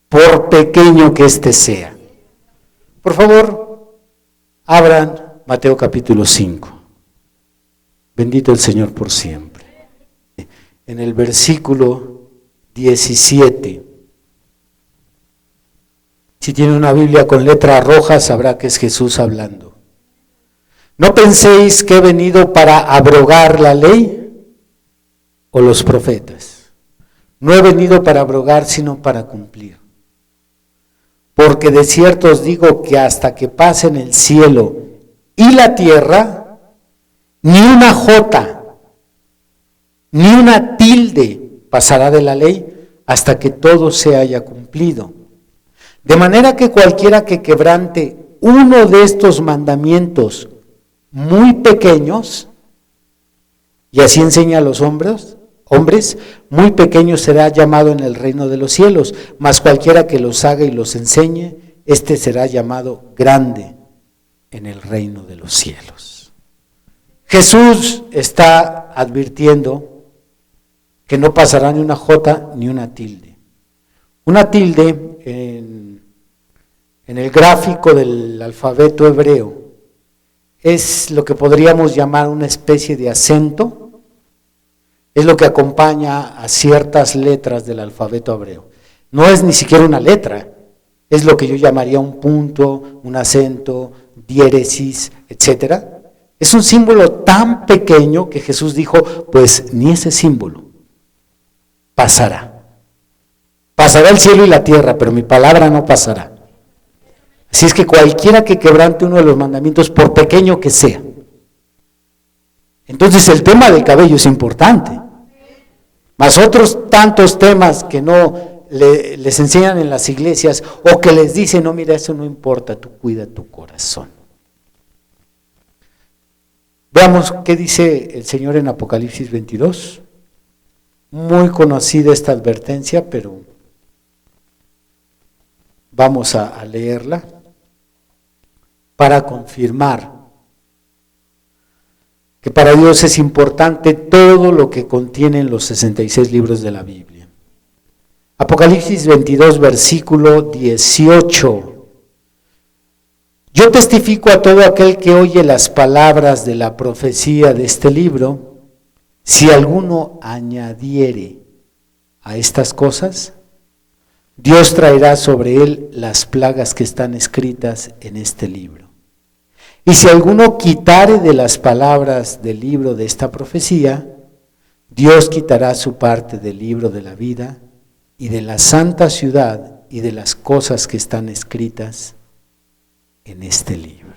por pequeño que éste sea. Por favor, abran Mateo capítulo 5. Bendito el Señor por siempre. En el versículo 17. Si tiene una Biblia con letra roja, sabrá que es Jesús hablando. ¿No penséis que he venido para abrogar la ley o los profetas? No he venido para abrogar, sino para cumplir. Porque de cierto os digo que hasta que pasen el cielo y la tierra, ni una jota, ni una tilde pasará de la ley hasta que todo se haya cumplido. De manera que cualquiera que quebrante uno de estos mandamientos muy pequeños, y así enseña a los hombres, muy pequeño será llamado en el reino de los cielos, mas cualquiera que los haga y los enseñe, este será llamado grande en el reino de los cielos. Jesús está advirtiendo que no pasará ni una jota ni una tilde. Una tilde en el gráfico del alfabeto hebreo es lo que podríamos llamar una especie de acento, es lo que acompaña a ciertas letras del alfabeto hebreo. No es ni siquiera una letra, es lo que yo llamaría un punto, un acento, diéresis, etc. Es un símbolo tan pequeño que Jesús dijo, pues ni ese símbolo pasará. Pasará el cielo y la tierra, pero mi palabra no pasará. Así es que cualquiera que quebrante uno de los mandamientos, por pequeño que sea. Entonces el tema del cabello es importante. Más otros tantos temas que no les enseñan en las iglesias o que les dicen, no, mira, eso no importa, tú cuida tu corazón. Veamos qué dice el Señor en Apocalipsis 22. Muy conocida esta advertencia, pero vamos a leerla para confirmar que para Dios es importante todo lo que contienen los 66 libros de la Biblia. Apocalipsis 22, versículo 18. Yo testifico a todo aquel que oye las palabras de la profecía de este libro, si alguno añadiere a estas cosas, Dios traerá sobre él las plagas que están escritas en este libro. Y si alguno quitare de las palabras del libro de esta profecía, Dios quitará su parte del libro de la vida y de la santa ciudad y de las cosas que están escritas en este libro.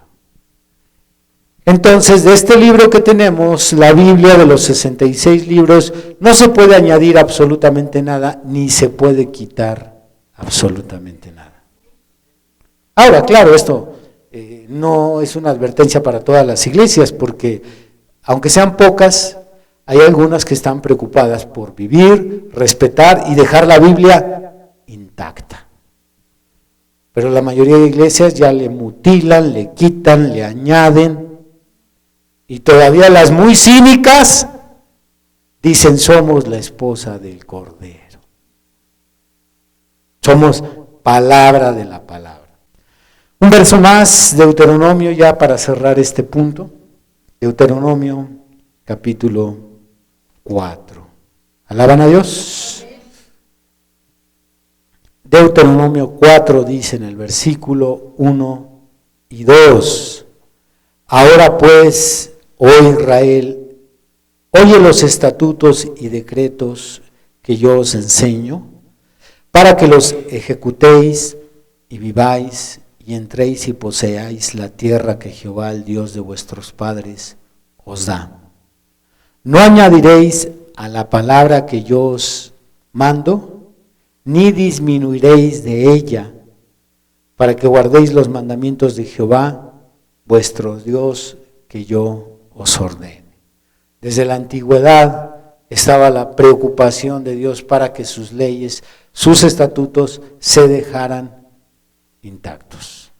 Entonces, de este libro que tenemos, la Biblia de los 66 libros, no se puede añadir absolutamente nada, ni se puede quitar absolutamente nada. Ahora, claro, esto no es una advertencia para todas las iglesias, porque aunque sean pocas, hay algunas que están preocupadas por vivir, respetar y dejar la Biblia intacta. Pero la mayoría de iglesias ya le mutilan, le quitan, le añaden, y todavía las muy cínicas dicen, somos la esposa del Cordero. Somos palabra de la palabra. Un verso más, Deuteronomio, ya para cerrar este punto. Deuteronomio, capítulo 4. ¿Alaban a Dios? Deuteronomio 4 dice en el versículo 1 y 2. Ahora pues, oh Israel, oye los estatutos y decretos que yo os enseño, para que los ejecutéis y viváis y entréis y poseáis la tierra que Jehová, el Dios de vuestros padres, os da. No añadiréis a la palabra que yo os mando, ni disminuiréis de ella, para que guardéis los mandamientos de Jehová, vuestro Dios, que yo os ordene. Desde la antigüedad estaba la preocupación de Dios para que sus leyes, sus estatutos se dejaran intactos.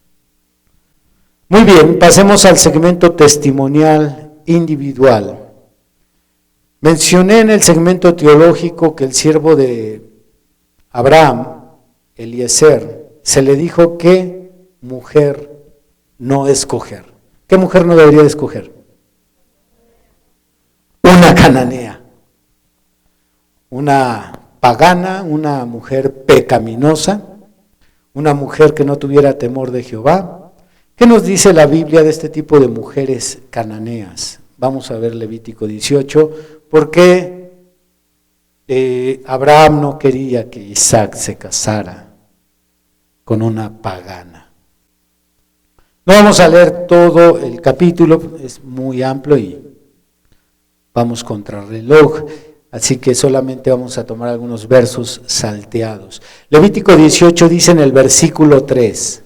Muy bien, pasemos al segmento testimonial individual. Mencioné en el segmento teológico que el siervo de Abraham, Eliezer, se le dijo qué mujer no escoger. ¿Qué mujer no debería de escoger? Una cananea, una pagana, una mujer pecaminosa, una mujer que no tuviera temor de Jehová. ¿Qué nos dice la Biblia de este tipo de mujeres cananeas? Vamos a ver Levítico 18, ¿por qué Abraham no quería que Isaac se casara con una pagana? No vamos a leer todo el capítulo, es muy amplio y vamos contra reloj, así que solamente vamos a tomar algunos versos salteados. Levítico 18 dice en el versículo 3,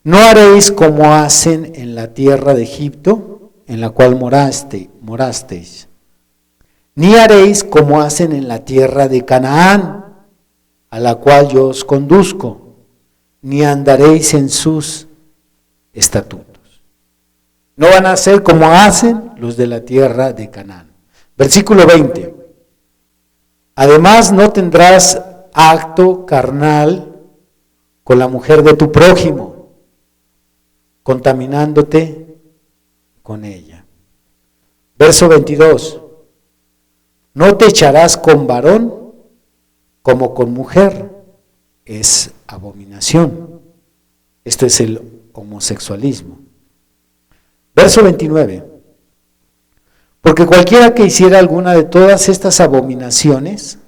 no haréis como hacen en la tierra de Egipto, en la cual morasteis, ni haréis como hacen en la tierra de Canaán, a la cual yo os conduzco, ni andaréis en sus estatutos. No van a ser como hacen los de la tierra de Canaán. Versículo 20. Además no tendrás acto carnal con la mujer de tu prójimo, contaminándote con ella. Verso 22. No te echarás con varón como con mujer, es abominación. Esto es el homosexualismo. Verso 29. Porque cualquiera que hiciera alguna de todas estas abominaciones,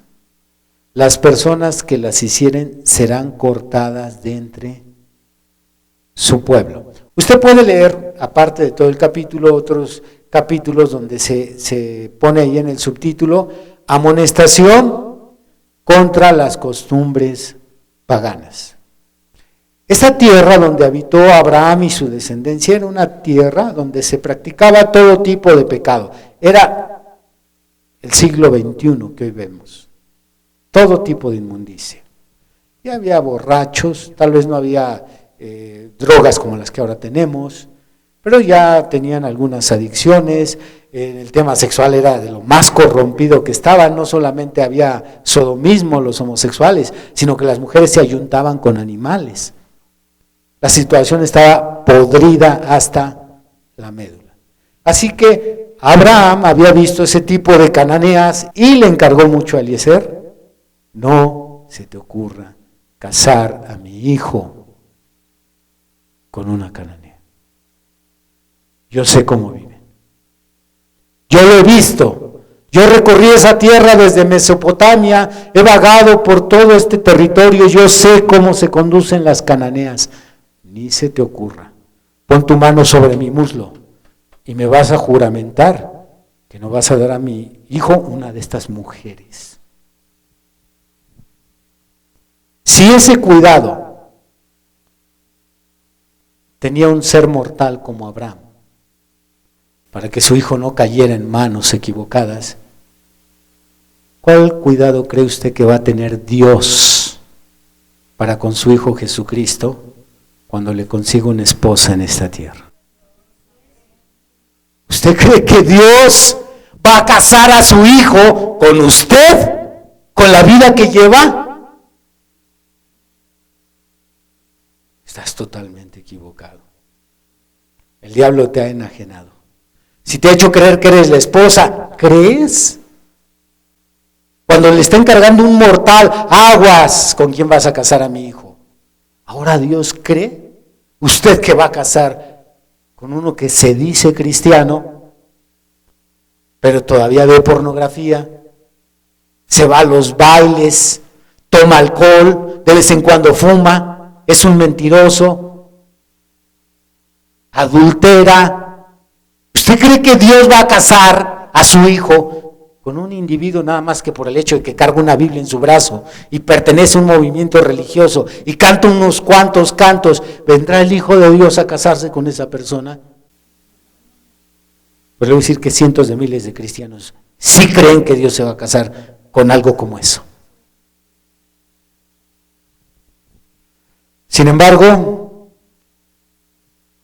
las personas que las hicieren serán cortadas de entre su pueblo. Usted puede leer, aparte de todo el capítulo, otros capítulos donde se pone ahí en el subtítulo, amonestación contra las costumbres paganas. Esta tierra donde habitó Abraham y su descendencia era una tierra donde se practicaba todo tipo de pecado. Era el siglo XXI que hoy vemos. Todo tipo de inmundicia. Ya había borrachos, tal vez no había drogas como las que ahora tenemos, pero ya tenían algunas adicciones. El tema sexual era de lo más corrompido que estaba. No solamente había sodomismo los homosexuales, sino que las mujeres se ayuntaban con animales. La situación estaba podrida hasta la médula. Así que Abraham había visto ese tipo de cananeas y le encargó mucho a Eliezer: no se te ocurra casar a mi hijo con una cananea. Yo sé cómo viven. Yo lo he visto. Yo recorrí esa tierra desde Mesopotamia, he vagado por todo este territorio, yo sé cómo se conducen las cananeas. Ni se te ocurra. Pon tu mano sobre mi muslo y me vas a juramentar que no vas a dar a mi hijo una de estas mujeres. Si ese cuidado tenía un ser mortal como Abraham, para que su hijo no cayera en manos equivocadas, ¿cuál cuidado cree usted que va a tener Dios para con su hijo Jesucristo cuando le consiga una esposa en esta tierra? ¿Usted cree que Dios va a casar a su hijo con usted, con la vida que lleva? Estás totalmente equivocado. El diablo te ha enajenado. Si te ha hecho creer que eres la esposa, ¿crees? Cuando le está encargando un mortal, aguas, ¿con quién vas a casar a mi hijo? Ahora Dios cree. Usted que va a casar con uno que se dice cristiano, pero todavía ve pornografía, se va a los bailes, toma alcohol, de vez en cuando fuma, es un mentiroso, adultera. ¿Usted cree que Dios va a casar a su hijo con un individuo nada más que por el hecho de que carga una Biblia en su brazo y pertenece a un movimiento religioso y canta unos cuantos cantos? ¿Vendrá el Hijo de Dios a casarse con esa persona? Pues le voy a decir que cientos de miles de cristianos sí creen que Dios se va a casar con algo como eso. Sin embargo,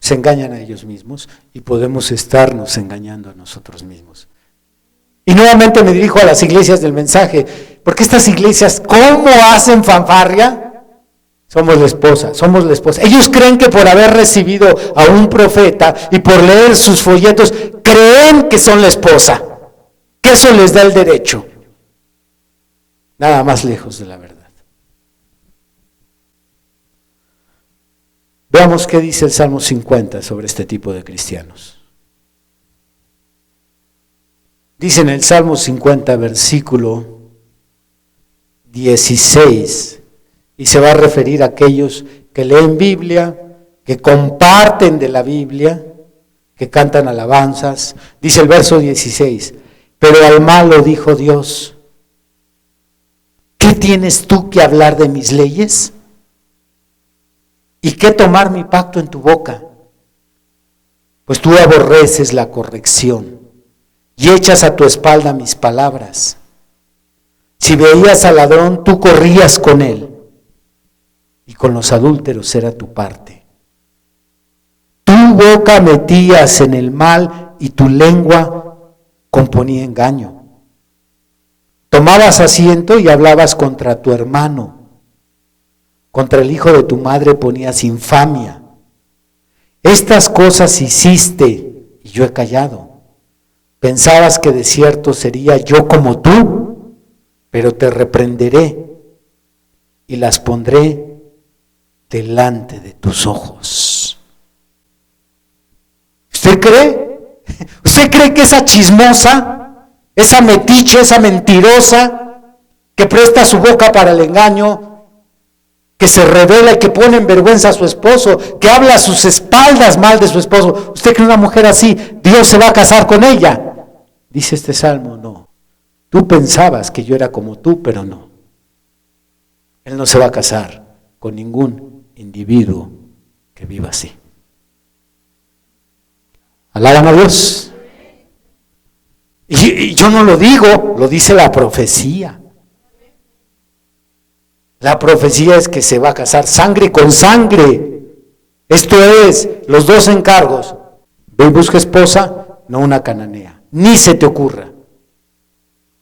se engañan a ellos mismos y podemos estarnos engañando a nosotros mismos. Y nuevamente me dirijo a las iglesias del mensaje, porque estas iglesias, ¿cómo hacen fanfarria? Somos la esposa, somos la esposa. Ellos creen que por haber recibido a un profeta y por leer sus folletos, creen que son la esposa, que eso les da el derecho. Nada más lejos de la verdad. Veamos qué dice el Salmo 50 sobre este tipo de cristianos. Dice en el Salmo 50, versículo 16, y se va a referir a aquellos que leen Biblia, que comparten de la Biblia, que cantan alabanzas. Dice el verso 16, pero al malo dijo Dios: ¿qué tienes tú que hablar de mis leyes? ¿Y qué tomar mi pacto en tu boca? Pues tú aborreces la corrección y echas a tu espalda mis palabras. Si veías al ladrón, tú corrías con él, y con los adúlteros era tu parte. Tu boca metías en el mal y tu lengua componía engaño. Tomabas asiento y hablabas contra tu hermano. Contra el hijo de tu madre ponías infamia. Estas cosas hiciste y yo he callado. Pensabas que de cierto sería yo como tú, pero te reprenderé y las pondré delante de tus ojos. ¿Usted cree? ¿Usted cree que esa chismosa, esa metiche, esa mentirosa, que presta su boca para el engaño, que se revela y que pone en vergüenza a su esposo, que habla a sus espaldas mal de su esposo, usted cree una mujer así, Dios se va a casar con ella? Dice este salmo, no. Tú pensabas que yo era como tú, pero no. Él no se va a casar con ningún individuo que viva así. Alaban a Dios. Y yo no lo digo, lo dice la profecía. La profecía es que se va a casar sangre con sangre. Esto es, los dos encargos. Ve y busca esposa, no una cananea. Ni se te ocurra.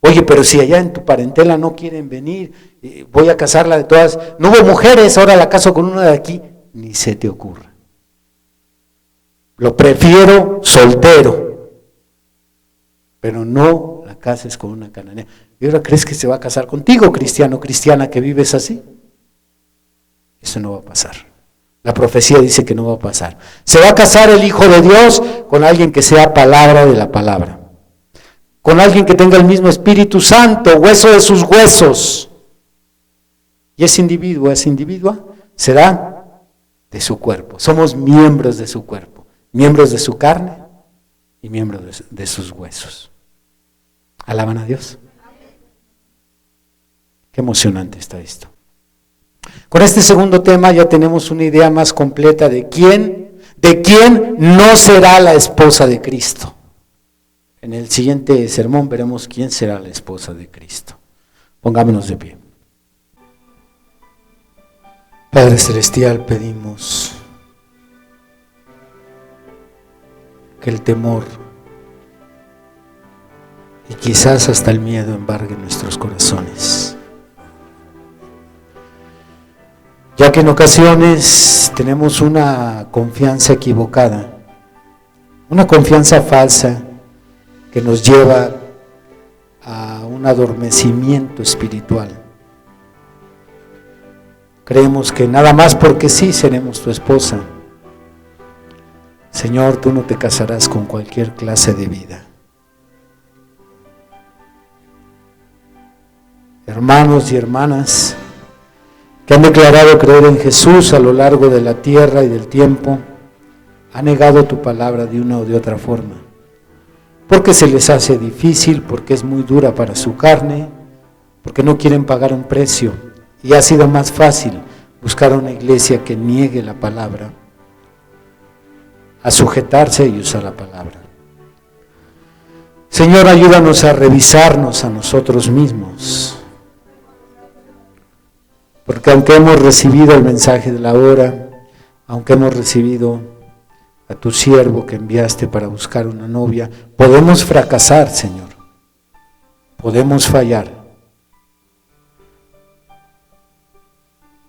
Oye, pero si allá en tu parentela no quieren venir, voy a casarla de todas. No hubo mujeres, ahora la caso con una de aquí. Ni se te ocurra. Lo prefiero soltero, pero no la cases con una cananea. ¿Y ahora crees que se va a casar contigo, cristiano, cristiana, que vives así? Eso no va a pasar. La profecía dice que no va a pasar. Se va a casar el Hijo de Dios con alguien que sea palabra de la palabra. Con alguien que tenga el mismo Espíritu Santo, hueso de sus huesos. Y ese individuo, esa individua, será de su cuerpo. Somos miembros de su cuerpo. Miembros de su carne y miembros de sus huesos. ¿Alaban a Dios? Qué emocionante está esto. Con este segundo tema ya tenemos una idea más completa de quién no será la esposa de Cristo. En el siguiente sermón veremos quién será la esposa de Cristo. Pongámonos de pie. Padre Celestial, pedimos que el temor y quizás hasta el miedo embarguen nuestros corazones, ya que en ocasiones tenemos una confianza equivocada, una confianza falsa que nos lleva a un adormecimiento espiritual. Creemos que nada más porque sí seremos tu esposa. Señor, tú no te casarás con cualquier clase de vida. Hermanos y hermanas que han declarado creer en Jesús a lo largo de la tierra y del tiempo, han negado tu palabra de una o de otra forma, porque se les hace difícil, porque es muy dura para su carne, porque no quieren pagar un precio, y ha sido más fácil buscar una iglesia que niegue la palabra a sujetarse y usar la palabra. Señor, ayúdanos a revisarnos a nosotros mismos, porque aunque hemos recibido el mensaje de la hora, aunque hemos recibido a tu siervo que enviaste para buscar una novia, podemos fracasar, Señor, podemos fallar.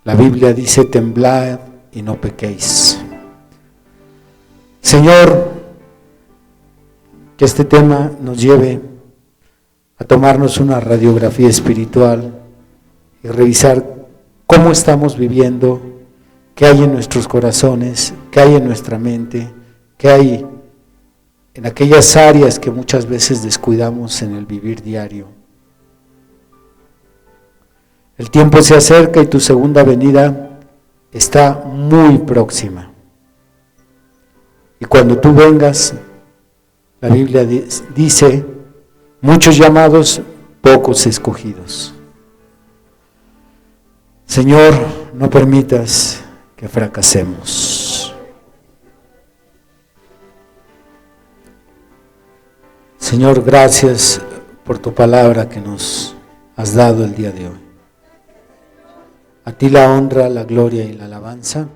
La Biblia dice: temblad y no pequéis. Señor, que este tema nos lleve a tomarnos una radiografía espiritual y revisar cómo estamos viviendo, qué hay en nuestros corazones, qué hay en nuestra mente, qué hay en aquellas áreas que muchas veces descuidamos en el vivir diario. El tiempo se acerca y tu segunda venida está muy próxima. Y cuando tú vengas, la Biblia dice, muchos llamados, pocos escogidos. Señor, no permitas que fracasemos. Señor, gracias por tu palabra que nos has dado el día de hoy. A ti la honra, la gloria y la alabanza.